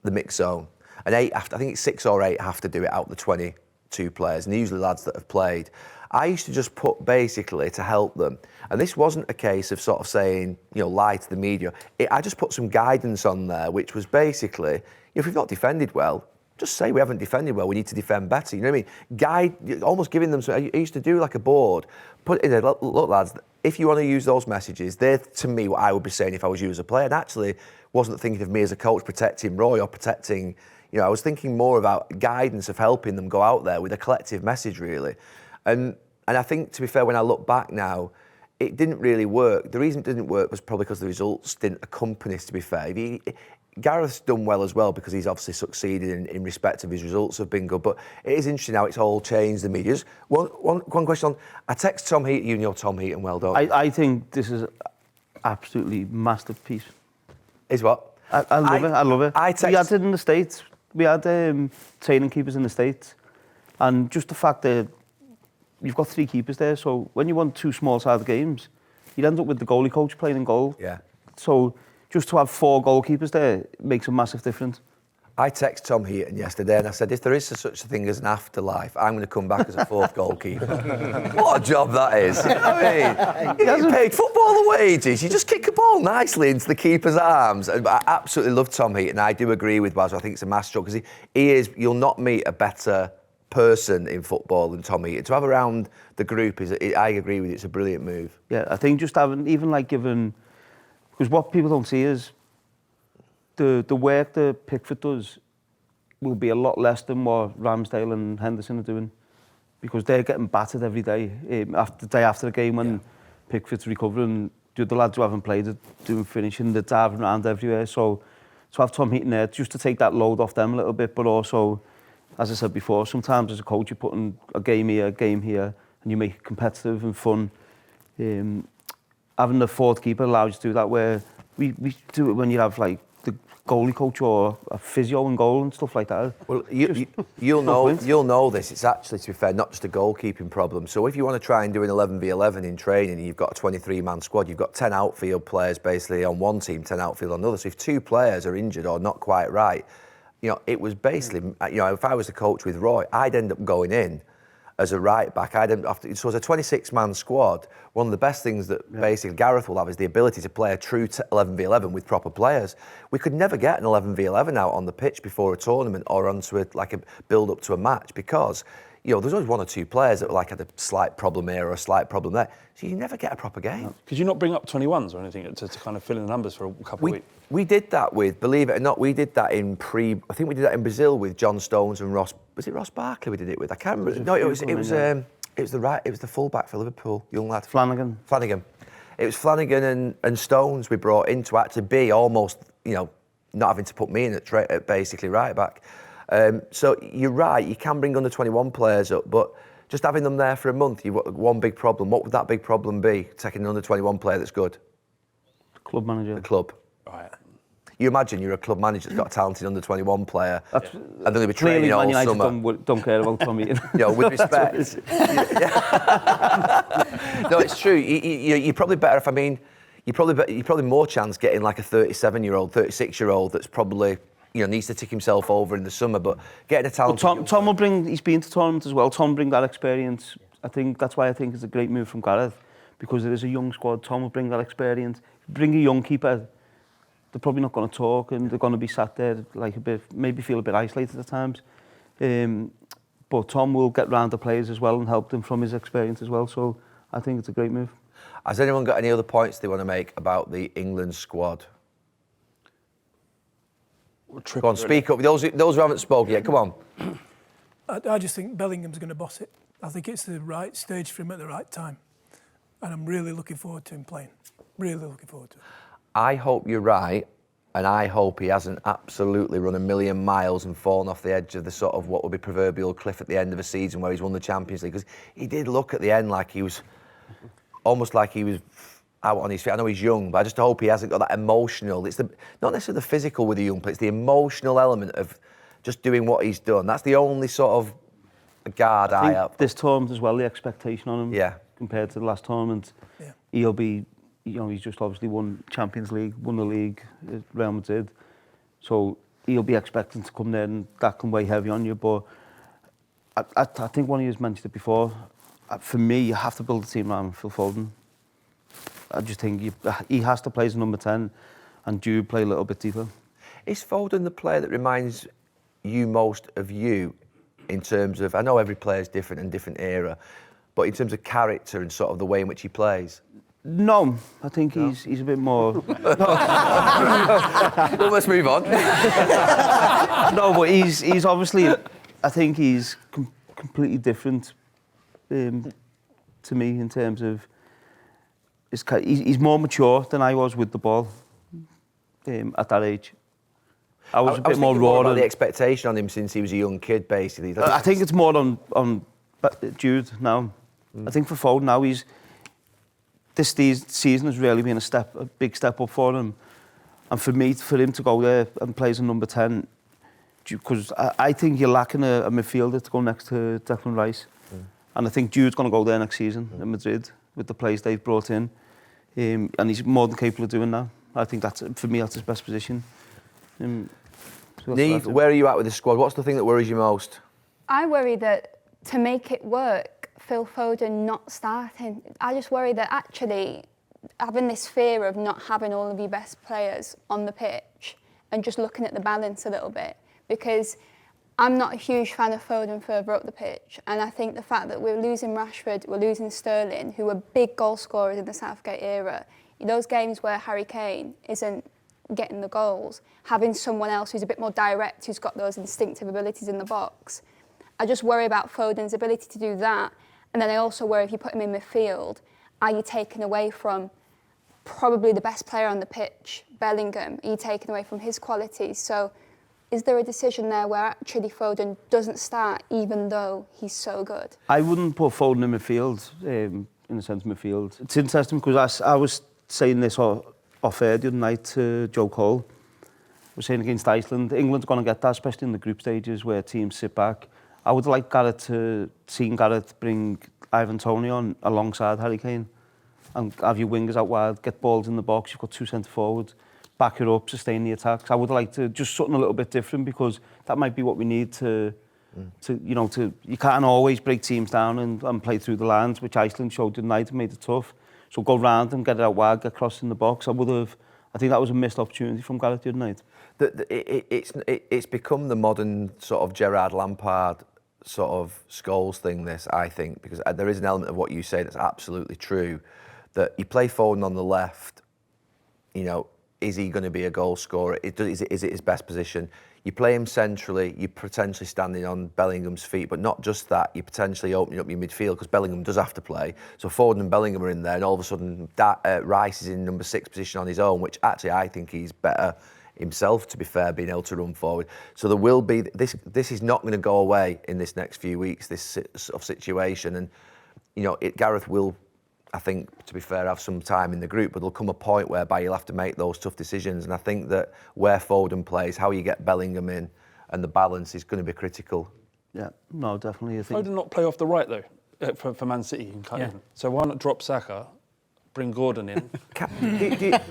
B: mix zone, and 8 I think it's 6 or 8 have to do it out the 22 players, and usually lads that have played. I used to just put basically to help them, and this wasn't a case of sort of saying, lie to the media. I just put some guidance on there, which was basically, if we've not defended well, just say we haven't defended well, we need to defend better. You know what I mean? Guide, almost giving them some, I used to do like a board, put in there, look lads, if you want to use those messages, they're to me what I would be saying if I was you as a player. And actually wasn't thinking of me as a coach protecting Roy or protecting, I was thinking more about guidance of helping them go out there with a collective message, really. And I think, to be fair, when I look back now, it didn't really work. The reason it didn't work was probably because the results didn't accompany us, to be fair. Gareth's done well as well because he's obviously succeeded in respect of his results have been good. But it is interesting how it's all changed, the media. Just one question on, I text Tom Heaton, you know Tom Heaton well, don't you?
A: I think this is absolutely masterpiece.
B: Is what?
A: I love it. We had it in the States. We had training keepers in the States. And just the fact that you've got 3 keepers there, so when you want 2 small-sided games, you'd end up with the goalie coach playing in goal.
B: Yeah.
A: So just to have 4 goalkeepers there makes a massive difference.
B: I texted Tom Heaton yesterday and I said, if there is such a thing as an afterlife, I'm going to come back as a 4th goalkeeper. What a job that is. I mean, you get paid footballer wages. You just kick a ball nicely into the keeper's arms. And I absolutely love Tom Heaton. I do agree with Baz. I think it's a master because he is, you'll not meet a better person in football than Tom Heaton. To have around the group, I agree with you, it's a brilliant move.
A: Yeah, I think just having, even like given, because what people don't see is the work that Pickford does will be a lot less than what Ramsdale and Henderson are doing, because they're getting battered every day. After the day after the game when Pickford's recovering, the lads who haven't played are doing finishing, they're diving around everywhere. So to have Tom Heaton there, just to take that load off them a little bit, but also, as I said before, sometimes as a coach you're putting a game here, and you make it competitive and fun. Having the 4th keeper allows you to do that, where we do it when you have like the goalie coach or a physio in goal and stuff like that.
B: Well, you'll know this. It's actually, to be fair, not just a goalkeeping problem. So if you want to try and do an 11v11 in training and you've got a 23-man squad, you've got 10 outfield players basically on one team, 10 outfield on another. So if 2 players are injured or not quite right, you know, it was basically, you know, if I was the coach with Roy, I'd end up going in as a right back. So as a 26-man squad, one of the best things that basically Gareth will have is the ability to play a true 11v11 with proper players. We could never get an 11v11 out on the pitch before a tournament or onto a build up to a match because, you know, there's always 1 or 2 players that had a slight problem here or a slight problem there. So you never get a proper game.
G: Could you not bring up 21s or anything to kind of fill in the numbers for a couple of weeks?
B: We did that with, believe it or not, we did that I think we did that in Brazil with John Stones and Ross. Was it Ross Barkley we did it with? I can't remember. No, it was the fullback for Liverpool, young lad.
A: Flanagan.
B: It was Flanagan and Stones we brought in to actually be almost, you know, not having to put me in at basically right back. So you're right, you can bring under 21 players up, but just having them there for a month, you've got one big problem. What would that big problem be? Taking an under 21 player that's good?
A: The club manager.
B: The club.
G: Right.
B: You imagine you're a club manager that's got a talented under 21 player, and they're going to be training all
A: United
B: summer.
A: Don't care about Tom Heaton.
B: You know, with respect. No, it's true. You're probably better if you're probably more chance getting like a 37-year-old, 36-year-old that's probably, you know, needs to tick himself over in the summer, but getting a talented...
A: Tom will bring, he's been to tournaments as well, Tom will bring that experience. I think that's why I think it's a great move from Gareth, because it is a young squad. Tom will bring that experience. Bring a young keeper, they're probably not going to talk and they're going to be sat there like a bit, maybe feel a bit isolated at times. But Tom will get round the players as well and help them from his experience as well. So I think it's a great move.
B: Has anyone got any other points they want to make about the England squad? Go on, speak up. Those who haven't spoken yet, come on.
E: I just think Bellingham's going to boss it. I think it's the right stage for him at the right time. And I'm really looking forward to him playing. Really looking forward to it.
B: I hope you're right, and I hope he hasn't absolutely run a million miles and fallen off the edge of the sort of what would be proverbial cliff at the end of a season where he's won the Champions League. Because he did look at the end like he was, almost like he was out on his feet. I know he's young, but I just hope he hasn't got that emotional. It's not necessarily the physical with the young player, it's the emotional element of just doing what he's done. That's the only sort of guard I have.
A: This tournament as well, the expectation on him,
B: yeah,
A: compared to the last tournament, he'll be, you know, he's just obviously won Champions League, won the league at Real Madrid, so he'll be expecting to come there and that can weigh heavy on you. But I think one of you mentioned it before, for me, you have to build a team around Phil Foden. I just think he has to play as a number 10 and Jude play a little bit deeper.
B: Is Foden the player that reminds you most of you in terms of, I know every player is different and different era, but in terms of character and sort of the way in which he plays?
A: No, I think he's a bit more...
B: Well, let's move on.
A: No, but he's obviously, I think he's completely different to me in terms of, he's more mature than I was with the ball at that age. I was a bit more raw.
B: About the expectation on him since he was a young kid, basically.
A: I think it's more on Jude now. I think for Foden now, this season has really been a big step up for him. And for him to go there and play as a number 10, because I think you're lacking a midfielder to go next to Declan Rice. And I think Jude's going to go there next season in Madrid with the players they've brought in. And he's more than capable of doing that. I think for me, that's his best position.
B: Neve, where are you at with the squad? What's the thing that worries you most?
I: I worry that to make it work, Phil Foden not starting. I just worry that actually having this fear of not having all of your best players on the pitch and just looking at the balance a little bit, because I'm not a huge fan of Foden further up the pitch, and I think the fact that we're losing Rashford, we're losing Sterling, who were big goal scorers in the Southgate era, in those games where Harry Kane isn't getting the goals, having someone else who's a bit more direct, who's got those instinctive abilities in the box, I just worry about Foden's ability to do that. And then I also worry if you put him in midfield, are you taken away from probably the best player on the pitch, Bellingham? Are you taken away from his qualities? So is there a decision there where actually Foden doesn't start even though he's so good? I
A: wouldn't put Foden in midfield, in the centre midfield. It's interesting because I was saying this off air the other night to Joe Cole. I was saying against Iceland, England's going to get that, especially in the group stages where teams sit back. I would like Gareth bring Ivan Toney on alongside Harry Kane and have your wingers out wide, get balls in the box, you've got two centre forwards, back it up, sustain the attacks. I would like to just something a little bit different because that might be what we need to you can't always break teams down and play through the lines, which Iceland showed tonight and made it tough. So go round and get it out wide, get crossed in the box. I think that was a missed opportunity from Gareth the other night.
B: It's become the modern sort of Gerrard Lampard sort of Scholes thing, this, I think, because there is an element of what you say that's absolutely true, that you play Foden on the left, is he going to be a goal scorer? Is it his best position? You play him centrally, you're potentially standing on Bellingham's feet, but not just that, you're potentially opening up your midfield because Bellingham does have to play. So Foden and Bellingham are in there, and all of a sudden Rice is in number 6 position on his own, which actually I think he's better himself, to be fair, being able to run forward. So there will be, this is not going to go away in this next few weeks, this sort of situation. And, Gareth will, I think, to be fair, have some time in the group, but there'll come a point whereby you'll have to make those tough decisions. And I think that where Foden plays, how you get Bellingham in, and the balance is going to be critical.
A: Yeah, no, definitely. I think
G: Foden not play off the right, though, for Man City and cut in. So why not drop Saka, bring Gordon in?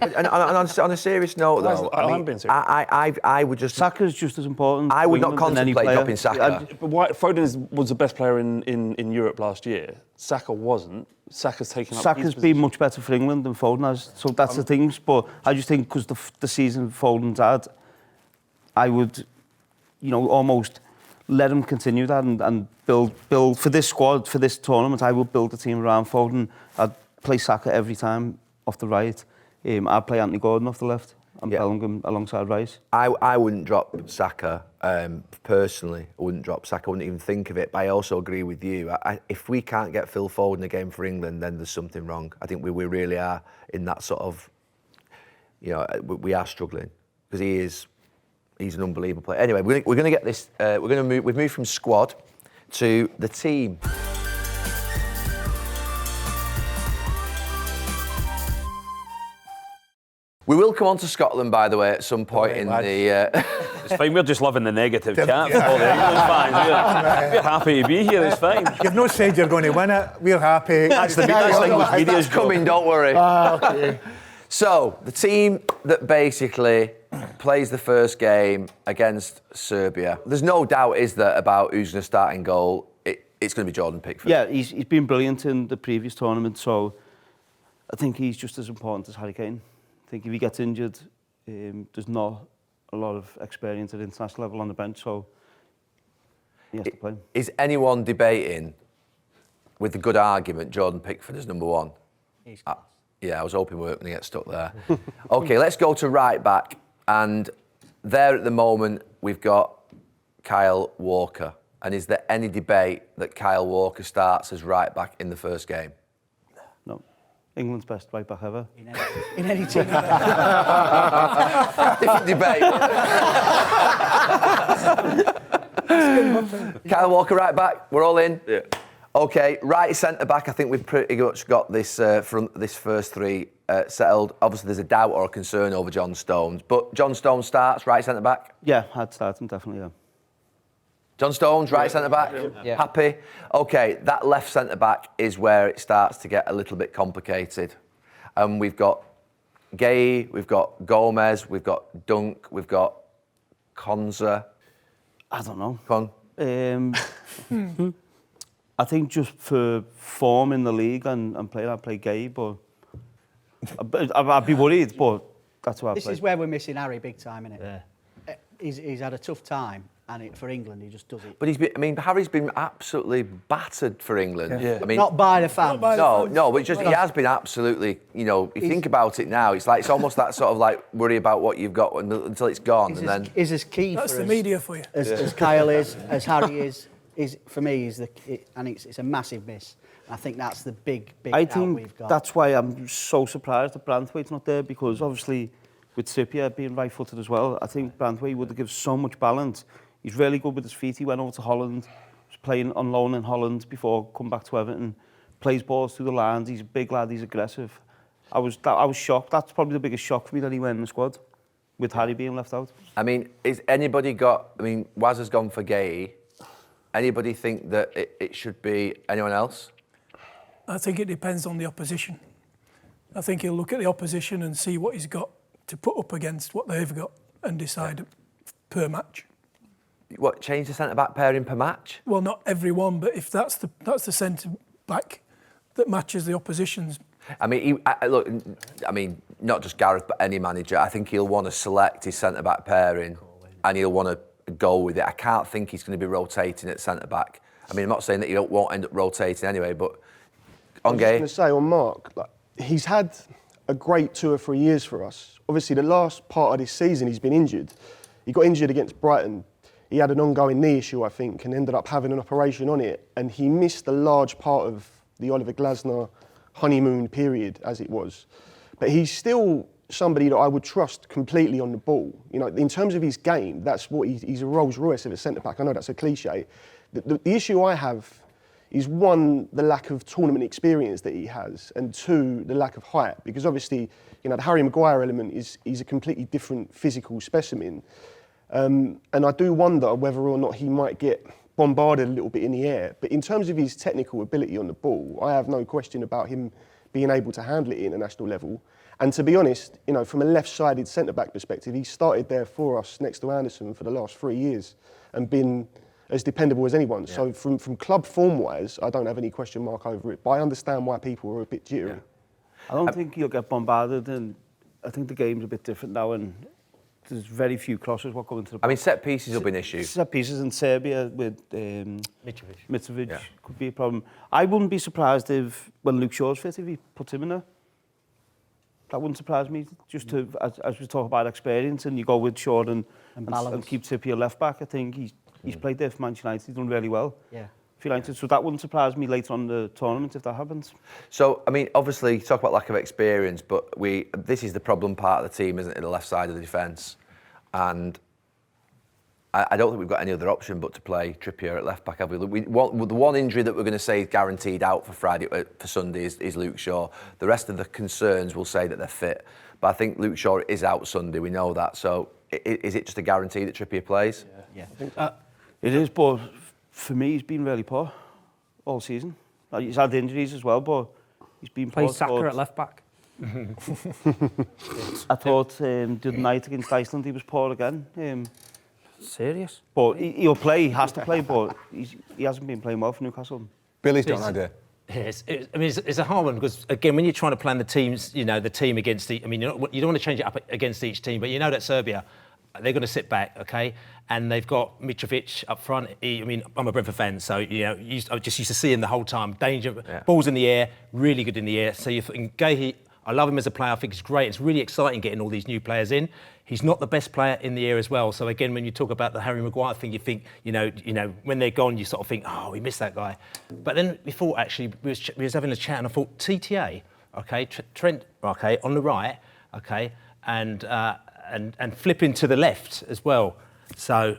B: And on a serious note, though, I would just...
A: Saka's just as important.
B: I would not contemplate dropping Saka.
G: But Foden was the best player in Europe last year. Saka wasn't. Saka's taken up
A: Saka's been much better for England than Foden has, so that's the thing. But I just think because the season Foden's had, I would, almost let him continue that and build for this squad, for this tournament. I would build a team around Foden. I'd play Saka every time off the right. I'd play Anthony Gordon off the left and Bellingham alongside Rice.
B: I wouldn't drop Saka, personally. I wouldn't drop Saka, I wouldn't even think of it, but I also agree with you. If we can't get Phil Foden a game for England, then there's something wrong. I think we really are in that sort of, we are struggling, because he's an unbelievable player. Anyway, we're going to get this, we've moved from squad to the team. We will come on to Scotland, by the way, at some point in the...
J: It's fine, we're just loving the negative chat. All the England fans, we're happy to be here, it's fine.
K: You've not said you're going to win it, we're happy.
J: That's English media's
B: coming, don't worry.
K: Okay.
B: So, the team that basically plays the first game against Serbia, there's no doubt, is there, about who's going to start in goal. It's going to be Jordan Pickford.
A: Yeah, he's been brilliant in the previous tournament, so I think he's just as important as Harry Kane. I think if he gets injured, there's not a lot of experience at international level on the bench, so he has to play.
B: Is anyone debating, with a good argument, Jordan Pickford as number 1? Yeah, I was hoping we weren't going to get stuck there. OK, let's go to right back. And there at the moment, we've got Kyle Walker. And is there any debate that Kyle Walker starts as right back in the first game?
A: No. England's best right back ever.
L: In any team.
B: Different debate. Kyle Walker, right back. We're all in.
J: Yeah.
B: Okay, right centre back. I think we've pretty much got this from this first three settled. Obviously, there's a doubt or a concern over John Stones, but John Stones starts right centre back.
A: Yeah, I'd start him definitely. Yeah.
B: John Stones, right centre back.
C: Yeah.
B: Happy. Okay, that left centre back is where it starts to get a little bit complicated. We've got Gay, we've got Gomez, we've got Dunk, we've got Konza.
A: I don't know.
B: Con.
A: I think just for form in the league and playing, I'd play Gay, but I'd be worried, but that's what I'd
L: This
A: play.
L: is where we're missing Harry big time, isn't it?
D: Yeah.
L: He's had a tough time, and for England, he just does it.
B: But Harry's been absolutely battered for England.
G: Yeah.
B: I mean,
L: Not by the fans.
B: no, but just he has been absolutely. You know, if you think about it now, it's almost that sort of like worry about what you've got until it's gone,
L: He's
B: and then
L: is as key
E: That's
L: for
E: the
L: us
E: media for you.
L: as Kyle is, as Harry is for me, and it's a massive miss. I think that's the big
A: I
L: doubt
A: think
L: we've got.
A: that's why I'm so surprised that Branthwaite's not there, because obviously with Serbia being right-footed as well, I think Branthwaite would have given so much balance. He's really good with his feet. He went over to Holland, was playing on loan in Holland before coming back to Everton, plays balls through the lines. He's a big lad, he's aggressive. I was shocked. That's probably the biggest shock for me that he went in the squad, with Harry being left out.
B: I mean, is anybody got? I mean, Waz has gone for Gay. Anybody think that it should be anyone else?
E: I think it depends on the opposition. I think he'll look at the opposition and see what he's got to put up against what they've got and decide per match.
B: What, change the centre-back pairing per match?
E: Well, not everyone, but if that's the centre back that matches the opposition's.
B: I mean, look. I mean, not just Gareth, but any manager. I think he'll want to select his centre-back pairing, and he'll want to go with it. I can't think he's going to be rotating at centre-back. I mean, I'm not saying that he won't end up rotating anyway, but on Gay.
H: I was going to say on Mark, like, he's had a great 2 or 3 years for us. Obviously, the last part of this season, he's been injured. He got injured against Brighton. He had an ongoing knee issue, I think, and ended up having an operation on it. And he missed a large part of the Oliver Glasner honeymoon period, as it was. But he's still somebody that I would trust completely on the ball. You know, in terms of his game, that's what he's a Rolls Royce of a centre-back. I know that's a cliche. The issue I have is, one, the lack of tournament experience that he has, and two, the lack of height. Because obviously, you know, the Harry Maguire element he's a completely different physical specimen. And I do wonder whether or not he might get bombarded a little bit in the air. But in terms of his technical ability on the ball, I have no question about him being able to handle it at international level. And to be honest, you know, from a left-sided centre-back perspective, he started there for us next to Anderson for the last 3 years and been as dependable as anyone. Yeah. So from club form-wise, I don't have any question mark over it. But I understand why people are a bit jittery.
A: Yeah. I don't think he'll get bombarded, and I think the game's a bit different now, and there's very few crosses what go into the box.
B: I mean, set pieces will be an issue.
A: Set pieces in Serbia with Mitrovic could be a problem. I wouldn't be surprised if, when Luke Shaw's fit, if he puts him in there. That wouldn't surprise me, just to, as we talk about experience, and you go with Shaw and keep Trippier left back. I think he's played there for Manchester United, he's done really well.
L: Yeah.
A: So that wouldn't surprise me later on in the tournament if that happens.
B: So, I mean, obviously, you talk about lack of experience, but this is the problem part of the team, isn't it, the left side of the defence? And I don't think we've got any other option but to play Trippier at left back, have we? The one injury that we're going to say is guaranteed out for Sunday is Luke Shaw. The rest of the concerns will say that they're fit. But I think Luke Shaw is out Sunday, we know that. So is it just a guarantee that Trippier plays?
L: Yeah.
A: It is, but for me, he's been really poor all season. He's had injuries as well, but he's been poor.
C: Plays Saka at left back.
A: I thought the other night against Iceland he was poor again.
C: Serious?
A: But he'll play, he has to play, but he hasn't been playing well for Newcastle.
F: Billy's got an idea.
D: Yes, it's a hard one because, again, when you're trying to plan the teams, you know, the team against the... I mean, you don't want to change it up against each team, but you know that Serbia, they're going to sit back, OK? And they've got Mitrovic up front. I mean, I'm a Brentford fan, so, you know, I just used to see him the whole time. Danger, balls in the air, really good in the air. So you're thinking, Gay, I love him as a player. I think he's great. It's really exciting getting all these new players in. He's not the best player in the air as well. So again, when you talk about the Harry Maguire thing, you think, you know, when they're gone, you sort of think, oh, we missed that guy. But then before, actually, we was having a chat, and I thought, TTA, okay, Trent, okay, on the right, okay, and flipping to the left as well. So,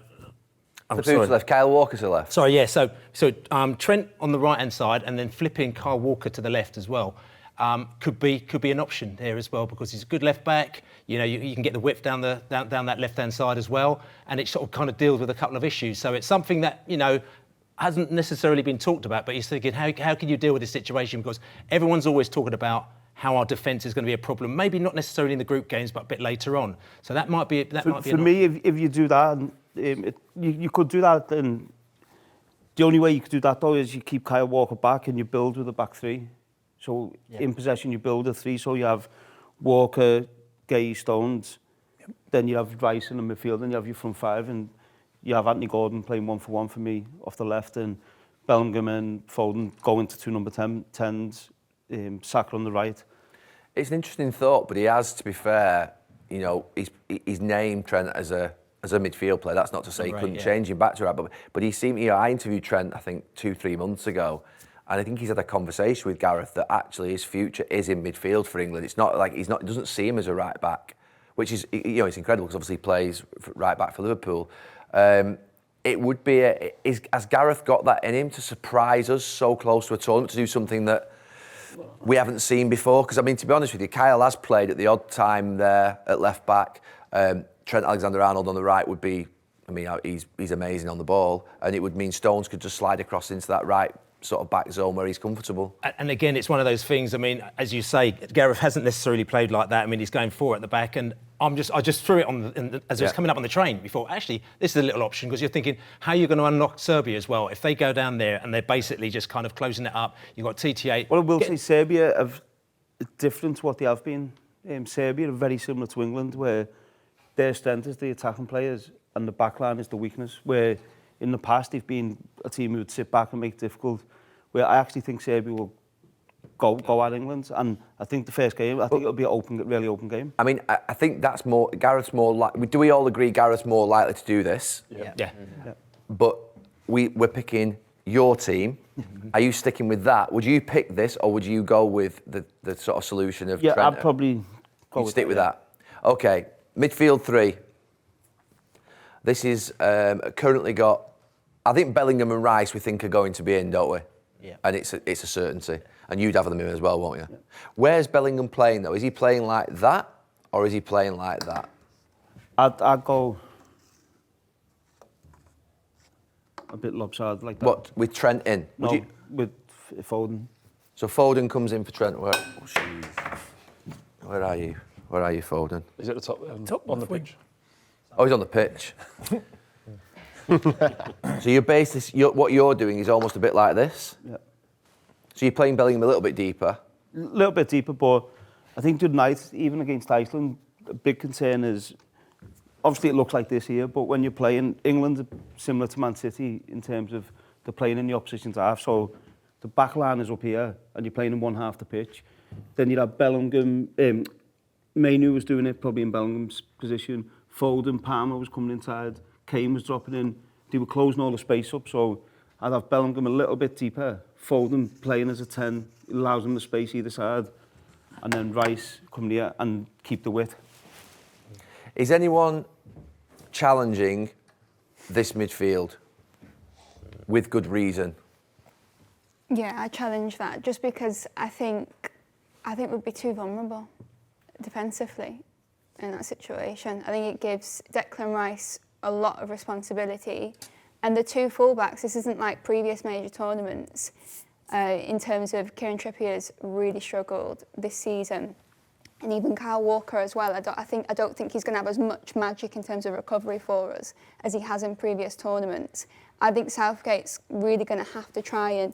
B: To the left, Kyle Walker to the left.
D: Sorry, yeah. So Trent on the right hand side, and then flipping Kyle Walker to the left as well. Could be an option there as well, because he's a good left back. You know, you can get the width down that left hand side as well, and it sort of kind of deals with a couple of issues. So it's something that, you know, hasn't necessarily been talked about, but he's thinking, how can you deal with this situation? Because everyone's always talking about how our defence is going to be a problem. Maybe not necessarily in the group games, but a bit later on. So that might be.
A: For me, if you do that, you could do that. And the only way you could do that though is you keep Kyle Walker back and you build with a back three. So in possession, you build a three. So you have Walker, Gay, Stones. Then you have Rice in the midfield, and you have your front five, and you have Anthony Gordon playing 1-for-1 for me off the left, and Bellingham and Foden go into 2 number 10s, Saka on the right.
B: It's an interesting thought, but he has, to be fair, you know, he's named Trent as a midfield player. That's not to say he couldn't change him back to right, but he seemed, you know, I interviewed Trent, I think 2-3 months ago, and I think he's had a conversation with Gareth that actually his future is in midfield for England. It's not like he doesn't see him as a right back, which is, you know, it's incredible because obviously he plays right back for Liverpool. It would be, has Gareth got that in him to surprise us so close to a tournament, to do something that we haven't seen before? Because, I mean, to be honest with you, Kyle has played at the odd time there at left back. Trent Alexander-Arnold on the right would be, I mean, he's amazing on the ball, and it would mean Stones could just slide across into that right sort of back zone where he's comfortable.
D: And again, it's one of those things, I mean, as you say, Gareth hasn't necessarily played like that. I mean, he's going forward at the back, and I just threw it on as it was coming up on the train before. Actually, this is a little option, because you're thinking, how are you going to unlock Serbia as well? If they go down there and they're basically just kind of closing it up, you've got TT8.
A: Well, I will say Serbia have different to what they have been. Serbia are very similar to England, where their strength is the attacking players and the back line is the weakness, where in the past they've been a team who would sit back and make it difficult, where I actually think Serbia will go at England, and I think the first game, I think it'll be an really open game.
B: I mean, I think that's more, Gareth's more likely, do we all agree Gareth's more likely to do this?
D: Yeah.
B: But we're picking your team. Are you sticking with that? Would you pick this, or would you go with the sort of solution of Trent?
A: I'd probably go
B: stick with that. Okay, midfield 3. This is currently got, I think Bellingham and Rice we think are going to be in, don't we?
C: Yeah.
B: And it's a certainty. And you'd have them in as well, won't you? Yeah. Where's Bellingham playing though? Is he playing like that, or is he playing like that?
A: I'd go a bit lopsided like that.
B: What, with Trent in?
A: No, with Foden.
B: So Foden comes in for Trent. Where are you? Where are you, Foden?
G: Is it the top on the pitch?
B: Oh, he's on the pitch. So you're basically, what you're doing is almost a bit like this.
A: Yeah.
B: So you're playing Bellingham a little bit deeper.
A: A little bit deeper, but I think tonight, even against Iceland, a big concern is, obviously it looks like this here, but when you're playing, England similar to Man City in terms of they're playing in the opposition's half, so the back line is up here, and you're playing in one half the pitch. Then you'd have Bellingham, Mainu was doing it probably in Bellingham's position, Foden, Palmer was coming inside, Kane was dropping in, they were closing all the space up, so I'd have Bellingham a little bit deeper, Foden playing as a 10, allows him the space either side, and then Rice coming here and keep the width.
B: Is anyone challenging this midfield with good reason?
I: Yeah, I challenge that just because I think we'd be too vulnerable defensively in that situation. I think it gives Declan Rice a lot of responsibility, and the two fullbacks, this isn't like previous major tournaments in terms of Kieran Trippier's really struggled this season, and even Kyle Walker as well. I don't think he's going to have as much magic in terms of recovery for us as he has in previous tournaments. I think Southgate's really going to have to try and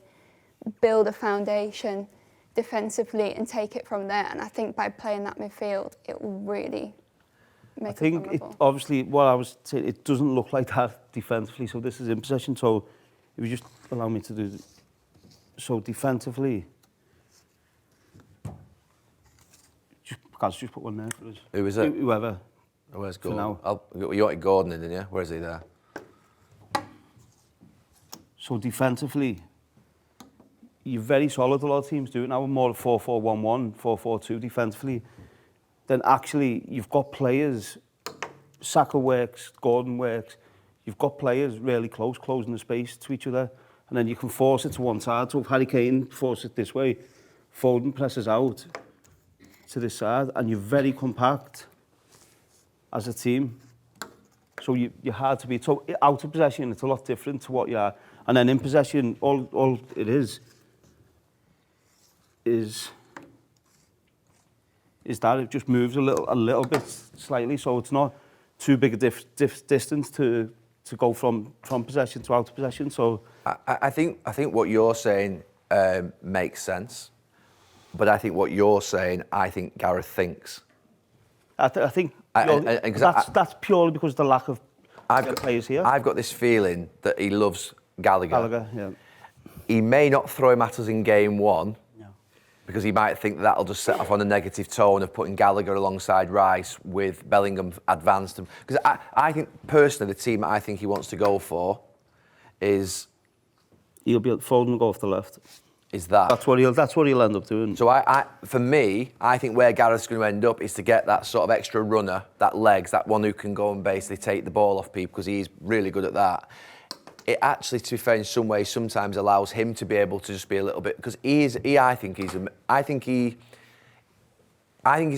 I: build a foundation defensively and take it from there, and I think by playing that midfield it will really make
A: I think it, obviously what I was saying, it doesn't look like that defensively, so this is in possession, so if you just allow me to do it. So defensively, just put one there for us.
B: Who is it?
A: Whoever.
B: Oh, where's Gordon? You wanted Gordon in, didn't you? Where is he there?
A: you're very solid, a lot of teams do it now, more 4-4-1-1, 4-4-2 defensively. Then actually, you've got players, Saka works, Gordon works, you've got players really close, closing the space to each other, and then you can force it to one side. So if Harry Kane forces it this way, Foden presses out to this side, and you're very compact as a team. So you're hard to beat. So out of possession, it's a lot different to what you are. And then in possession, all it is that it just moves a little bit slightly, so it's not too big a distance to go from possession to out of possession. So
B: I think what you're saying makes sense, but I think what you're saying, I think Gareth thinks.
A: I think that's purely because of the lack of players here.
B: I've got this feeling that he loves Gallagher.
A: Gallagher, yeah.
B: He may not throw him at us in game one, because he might think that'll just set off on a negative tone of putting Gallagher alongside Rice with Bellingham advanced. Because I think, personally, the team I think he wants to go for is...
A: He'll be Foden will go off the left.
B: Is that?
A: That's what he'll end up doing.
B: So for me, I think where Gareth's going to end up is to get that sort of extra runner, that legs, that one who can go and basically take the ball off people, because he's really good at that. It actually, to be fair, in some ways, sometimes allows him to be able to just be a little bit, because I think he's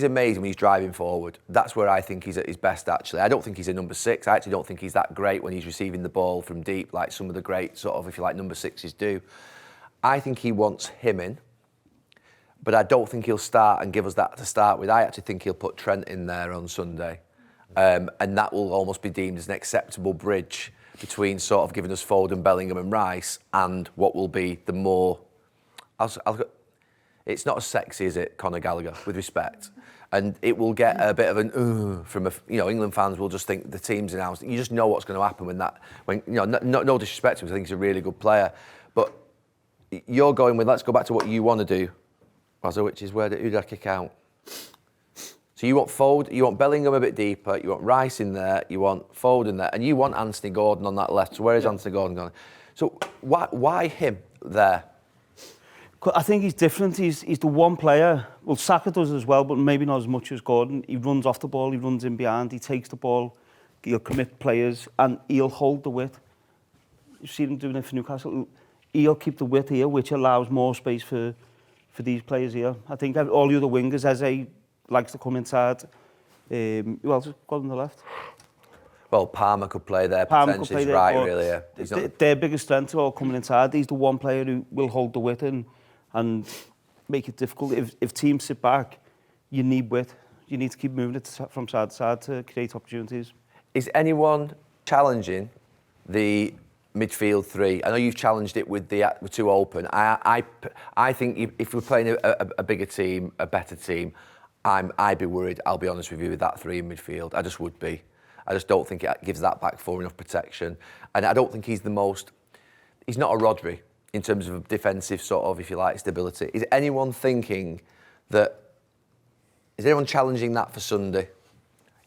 B: amazing when he's driving forward. That's where I think he's at his best, actually. I don't think he's a number 6. I actually don't think he's that great when he's receiving the ball from deep, like some of the great sort of, if you like, number 6s do. I think he wants him in, but I don't think he'll start and give us that to start with. I actually think he'll put Trent in there on Sunday, and that will almost be deemed as an acceptable bridge between sort of giving us Foden, Bellingham and Rice and what will be the more... it's not as sexy, is it, Conor Gallagher, with respect? And it will get a bit of an from England fans will just think the team's announced. You just know what's going to happen when no disrespect to him, I think he's a really good player, but you're going with, let's go back to what you want to do, Razzo, which is who did I kick out? So you want Foden, you want Bellingham a bit deeper, you want Rice in there, you want Foden there, and you want Anthony Gordon on that left. So where is Anthony Gordon going? So why him there?
A: I think he's different. He's the one player. Well, Saka does as well, but maybe not as much as Gordon. He runs off the ball, he runs in behind, he takes the ball, he'll commit players, and he'll hold the width. You've seen him doing it for Newcastle. He'll keep the width here, which allows more space for these players here. I think all the other wingers, Eze likes to come inside. Who else has got on the left?
B: Well, Palmer could play there, potentially, he's right, really. Yeah.
A: Their biggest strength are all coming inside. He's the one player who will hold the width and make it difficult. If teams sit back, you need width. You need to keep moving it from side to side to create opportunities.
B: Is anyone challenging the midfield 3? I know you've challenged it with two open. I think if we're playing a bigger team, a better team, I'd be worried, I'll be honest with you, with that 3 in midfield. I just would be. I just don't think it gives that back 4 enough protection. And I don't think he's not a Rodri in terms of defensive sort of, if you like, stability. Is anyone challenging that for Sunday?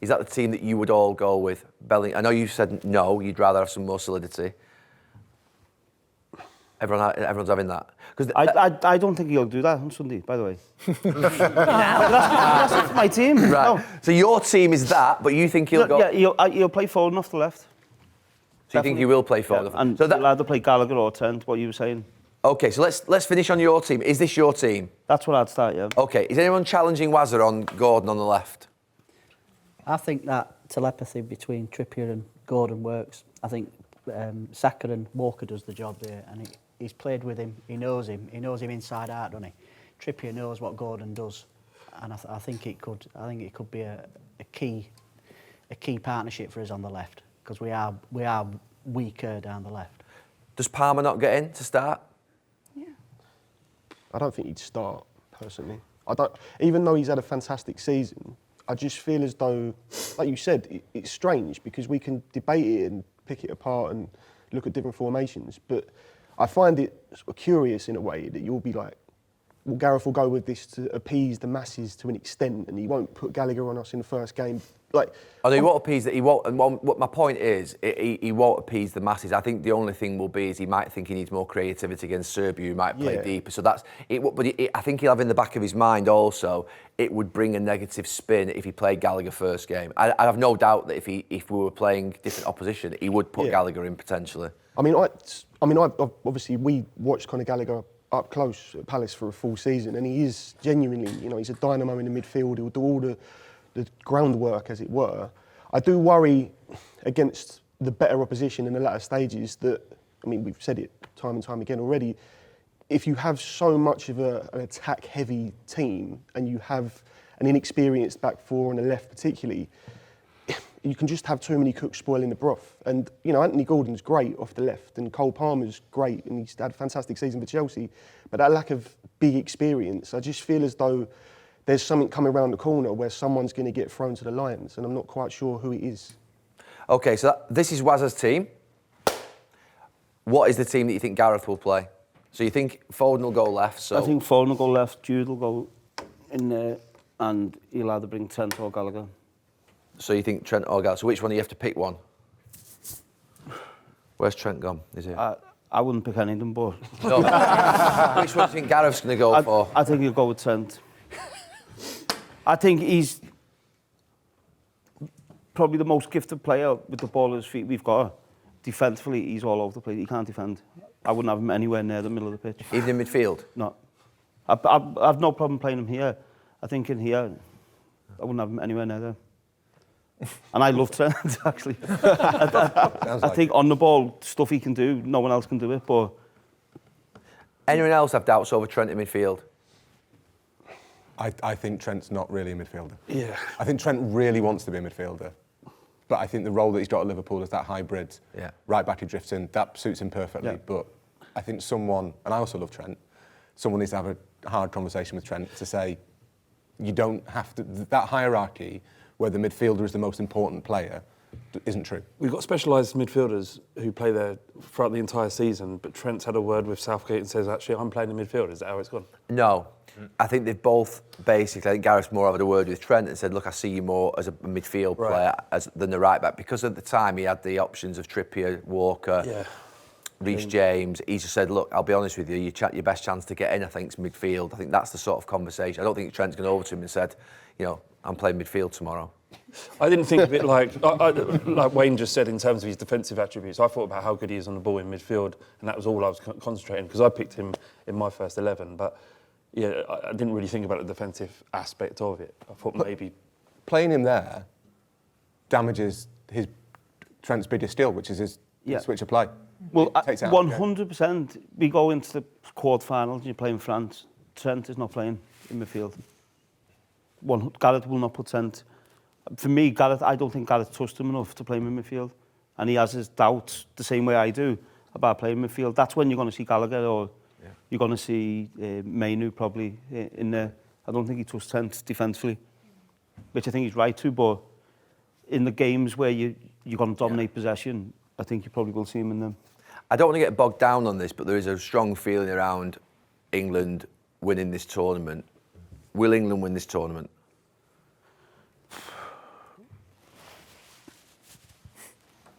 B: Is that the team that you would all go with? Bellingham? I know you said no, you'd rather have some more solidity. Everyone's having that.
A: I don't think he'll do that on Sunday, by the way. That's my team.
B: Right.
A: No.
B: So your team is that, but you think he'll go...
A: Yeah, he'll play Foden off the left.
B: So you think he will play Foden?
A: Yeah, and so he'll either play Gallagher or Trent, what you were saying.
B: OK, so let's finish on your team. Is this your team?
A: That's what I'd start, yeah.
B: OK, is anyone challenging Wazza on Gordon on the left?
L: I think that telepathy between Trippier and Gordon works. I think Saka and Walker does the job there, and he's played with him. He knows him inside out, doesn't he? Trippier knows what Gordon does, and I think it could be a key partnership for us on the left, because we are weaker down the left.
B: Does Palmer not get in to start?
I: Yeah.
H: I don't think he'd start, personally. Even though he's had a fantastic season, I just feel as though, like you said, it's strange because we can debate it and pick it apart and look at different formations, but I find it sort of curious in a way that you'll be like, well, Gareth will go with this to appease the masses to an extent, and he won't put Gallagher on us in the first game like.
B: Although he won't appease that. He won't. And what my point is, he won't appease the masses. I think the only thing will be is he might think he needs more creativity against Serbia, who might play deeper. So that's it. But I think he'll have in the back of his mind also, it would bring a negative spin if he played Gallagher first game. I have no doubt that if we were playing different opposition, he would put Gallagher in potentially.
H: I mean, obviously we watched Conor Gallagher up close at Palace for a full season, and he is genuinely, he's a dynamo in the midfield. He'll do all the groundwork, as it were. I do worry against the better opposition in the latter stages that, we've said it time and time again already, if you have so much of an attack-heavy team and you have an inexperienced back four on the left particularly, you can just have too many cooks spoiling the broth. And, Anthony Gordon's great off the left and Cole Palmer's great and he's had a fantastic season for Chelsea. But that lack of big experience, I just feel as though there's something coming around the corner where someone's going to get thrown to the lions, and I'm not quite sure who it is.
B: OK, so this is Wazza's team. What is the team that you think Gareth will play? So you think Foden will go left? So
A: I think Foden will go left, Jude will go in there, and he'll either bring Trent or Gallagher.
B: So you think Trent or Gallagher? So which one do you have to pick one? Where's Trent gone? Is he?
A: I wouldn't pick any of them, but...
B: No. Which one do you think Gareth's going to go for?
A: I think he'll go with Trent. I think he's probably the most gifted player with the ball at his feet we've got. Defensively, he's all over the place. He can't defend. I wouldn't have him anywhere near the middle of the pitch.
B: Even in midfield?
A: No. I've no problem playing him here. I think in here, I wouldn't have him anywhere near there. And I love Trent, actually. I think on the ball, stuff he can do, no one else can do it, but...
B: Anyone else have doubts over Trent in midfield?
F: I think Trent's not really a midfielder.
G: Yeah.
F: I think Trent really wants to be a midfielder. But I think the role that he's got at Liverpool is that hybrid.
B: Yeah.
F: Right back he drifts in. That suits him perfectly.
A: Yeah.
F: But I think someone, and I also love Trent, someone needs to have a hard conversation with Trent to say, you don't have to... That hierarchy where the midfielder is the most important player isn't true.
G: We've got specialised midfielders who play there throughout the entire season, but Trent's had a word with Southgate and says, actually, I'm playing in midfield. Is that how it's gone?
B: No. I think they've both basically, I think Gareth more had a word with Trent and said, look, I see you more as a midfield player than the right back. Because at the time he had the options of Trippier, Walker, Reece James. He just said, look, I'll be honest with you, your best chance to get in, I think, is midfield. I think that's the sort of conversation. I don't think Trent's gone over to him and said, I'm playing midfield tomorrow.
G: I didn't think of it like Wayne just said in terms of his defensive attributes. I thought about how good he is on the ball in midfield, and that was all I was concentrating, because I picked him in my first 11. But yeah, I didn't really think about the defensive aspect of it. I thought maybe
F: playing him there damages Trent's biggest skill, which is his switch of play.
A: Well, 100%. We go into the quarter-finals and you're playing France. Trent is not playing in midfield. Gareth will not put Trent. For me, Gareth, I don't think Gareth trusts him enough to play him in midfield. And he has his doubts the same way I do about playing midfield. That's when you're going to see Gallagher or you're going to see Mainu probably in there. I don't think he trusts Trent defensively, which I think he's right to, but in the games where you're going to dominate possession, I think you probably will see him in them.
B: I don't want to get bogged down on this, but there is a strong feeling around England winning this tournament. Will England win this tournament?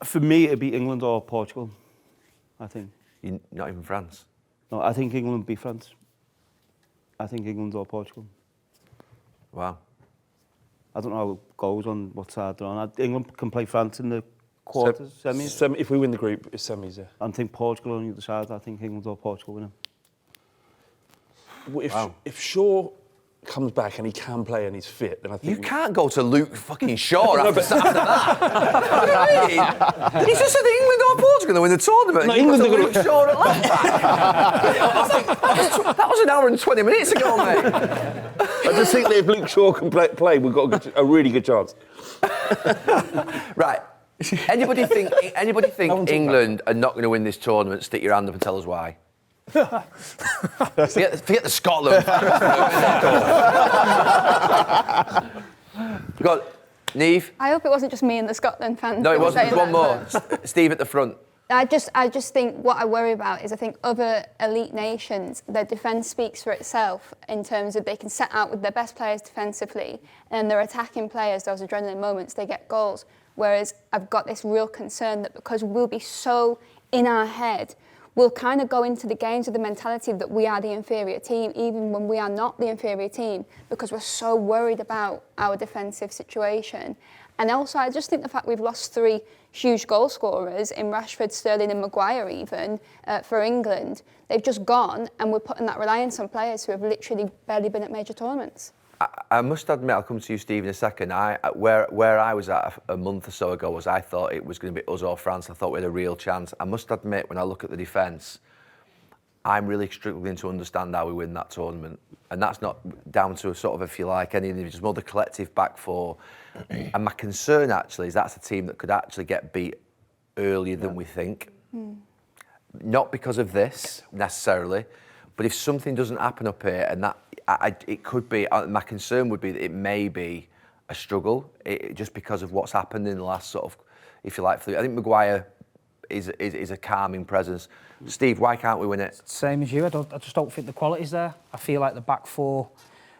A: For me, it'd be England or Portugal, I think.
B: Not even France?
A: No, I think England would beat France. I think England or Portugal.
B: Wow.
A: I don't know how it goes on what side they're on. England can play France in the quarters, semis.
G: If we win the group, it's semis, yeah.
A: I think Portugal on the other side. I think England or Portugal win them.
G: If Shaw comes back and he can play and he's fit, then I think...
B: You can't go to Luke fucking Shaw after that. What do you mean? He just said England or Portugal going to win the tournament.
G: No,
B: and
G: England are going
B: Luke Shaw at left back. That was an hour and 20 minutes ago, mate.
G: I just think that if Luke Shaw can play, we've got a really good chance.
B: Right. Anybody think England are not going to win this tournament? Stick your hand up and tell us why. Forget the Scotland. We've got Neve.
I: I hope it wasn't just me and the Scotland fans.
B: No, it
I: that were
B: wasn't.
I: saying
B: One
I: that,
B: more. Steve at the front.
I: I just think what I worry about is I think other elite nations, their defence speaks for itself in terms of they can set out with their best players defensively and their attacking players, those adrenaline moments, they get goals. Whereas I've got this real concern that because we'll be so in our head, we'll kind of go into the games with the mentality that we are the inferior team, even when we are not the inferior team, because we're so worried about our defensive situation. And also, I just think the fact we've lost 3 huge goal scorers in Rashford, Sterling and Maguire even, for England, they've just gone and we're putting that reliance on players who have literally barely been at major tournaments.
B: I must admit, I'll come to you, Steve, in a second. Where I was at a month or so ago was I thought it was going to be us or France. I thought we had a real chance. I must admit, when I look at the defence, I'm really struggling to understand how we win that tournament. And that's not down to a sort of, if you like, any individuals, more the collective back four. And my concern, actually, is that's a team that could actually get beat earlier than we think. Not because of this, necessarily, but if something doesn't happen up here, and that it could be, my concern would be that it may be a struggle, just because of what's happened in the last sort of, if you like, I think Maguire is a calming presence. Steve, why can't we win it?
C: Same as you. I just don't think the quality's there. I feel like the back four,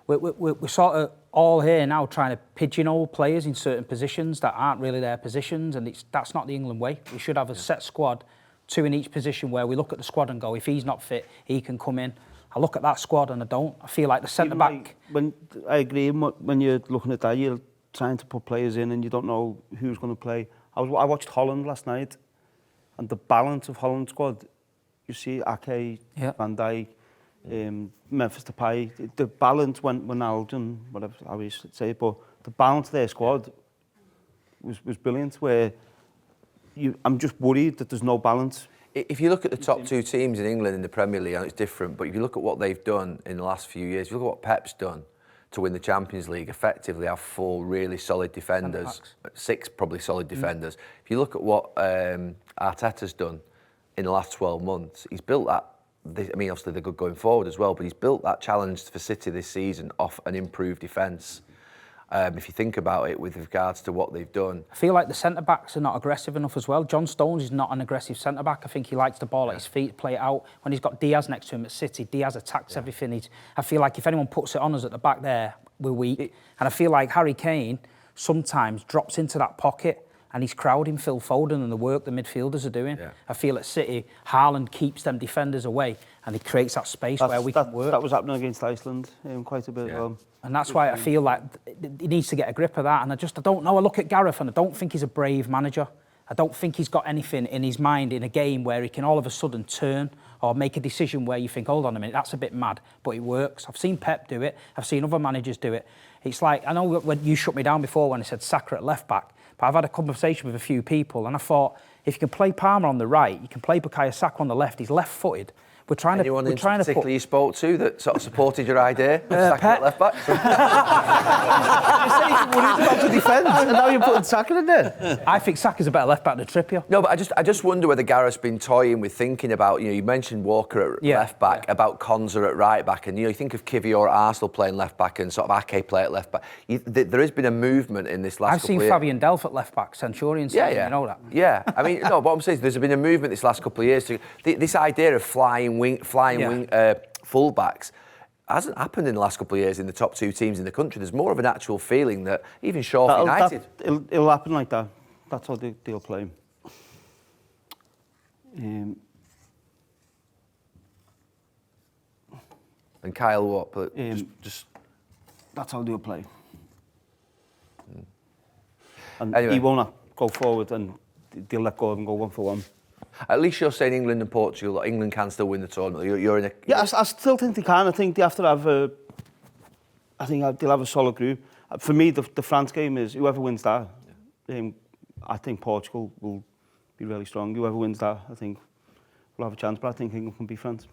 C: we're sort of all here now trying to pigeonhole players in certain positions that aren't really their positions, and that's not the England way. We should have a set squad, 2 in each position, where we look at the squad and go, if he's not fit, he can come in. I look at that squad and I don't. I feel like the centre-back...
A: When I agree, when you're looking at that, you're trying to put players in and you don't know who's going to play. I watched Holland last night, and the balance of Holland's squad, you see Ake, Van Dijk, Memphis Depay, the balance when Alden, whatever how you say it, but the balance of their squad was brilliant, where I'm just worried that there's no balance.
B: If you look at the top 2 teams in England in the Premier League, I know it's different, but if you look at what they've done in the last few years, if you look at what Pep's done to win the Champions League, effectively have 4 really solid defenders, 6 probably solid defenders. If you look at what Arteta's done in the last 12 months, he's built that. I mean, obviously they're good going forward as well, but he's built that challenge for City this season off an improved defence. If you think about it with regards to what they've done.
C: I feel like the centre-backs are not aggressive enough as well. John Stones is not an aggressive centre-back. I think he likes the ball at his feet, play it out. When he's got Diaz next to him at City, Diaz attacks everything. I feel like if anyone puts it on us at the back there, we're weak. And I feel like Harry Kane sometimes drops into that pocket and he's crowding Phil Foden and the work the midfielders are doing. I feel at City, Haaland keeps them defenders away and he creates that space where we can work.
A: That was happening against Iceland quite a bit as well.
C: And that's why I feel like he needs to get a grip of that. And I don't know. I look at Gareth and I don't think he's a brave manager. I don't think he's got anything in his mind in a game where he can all of a sudden turn or make a decision where you think, hold on a minute, that's a bit mad, but it works. I've seen Pep do it. I've seen other managers do it. It's like, I know when you shut me down before when I said Saka at left back, but I've had a conversation with a few people and I thought, if you can play Palmer on the right, you can play Bukayo Saka on the left, he's left-footed.
B: Anyone in particular you spoke to that sort of supported your idea of Saka at left back?
A: You said you worried about the defence, and now you're putting Saka in there.
C: I think Saka's a better left back than Trippier.
B: No, but I just wonder whether Gareth's been toying with thinking about, you mentioned Walker at left back, about Konza at right back, and you think of Kivior at Arsenal playing left back and sort of Ake play at left back. There has been a movement in this last couple of years.
C: I've seen Fabian Delph at left back, Centurion, you know that.
B: Yeah, I mean, no, what I'm saying is there's been a movement this last couple of years to this idea of flying wing full-backs hasn't happened in the last couple of years in the top 2 teams in the country. There's more of an actual feeling that even Sheffield United...
A: It'll happen like that. That's how they'll play.
B: And Kyle what? But just
A: that's how they'll play. And anyway, he won't go forward and they'll let go and go 1 for 1.
B: At least you're saying England and Portugal, England can still win the tournament. You're in a...
A: Yeah, I still think they can. I think they have to have they'll have a solid group. For me, the France game is whoever wins that. I think Portugal will be really strong. Whoever wins that, I think, will have a chance. But I think England can beat France.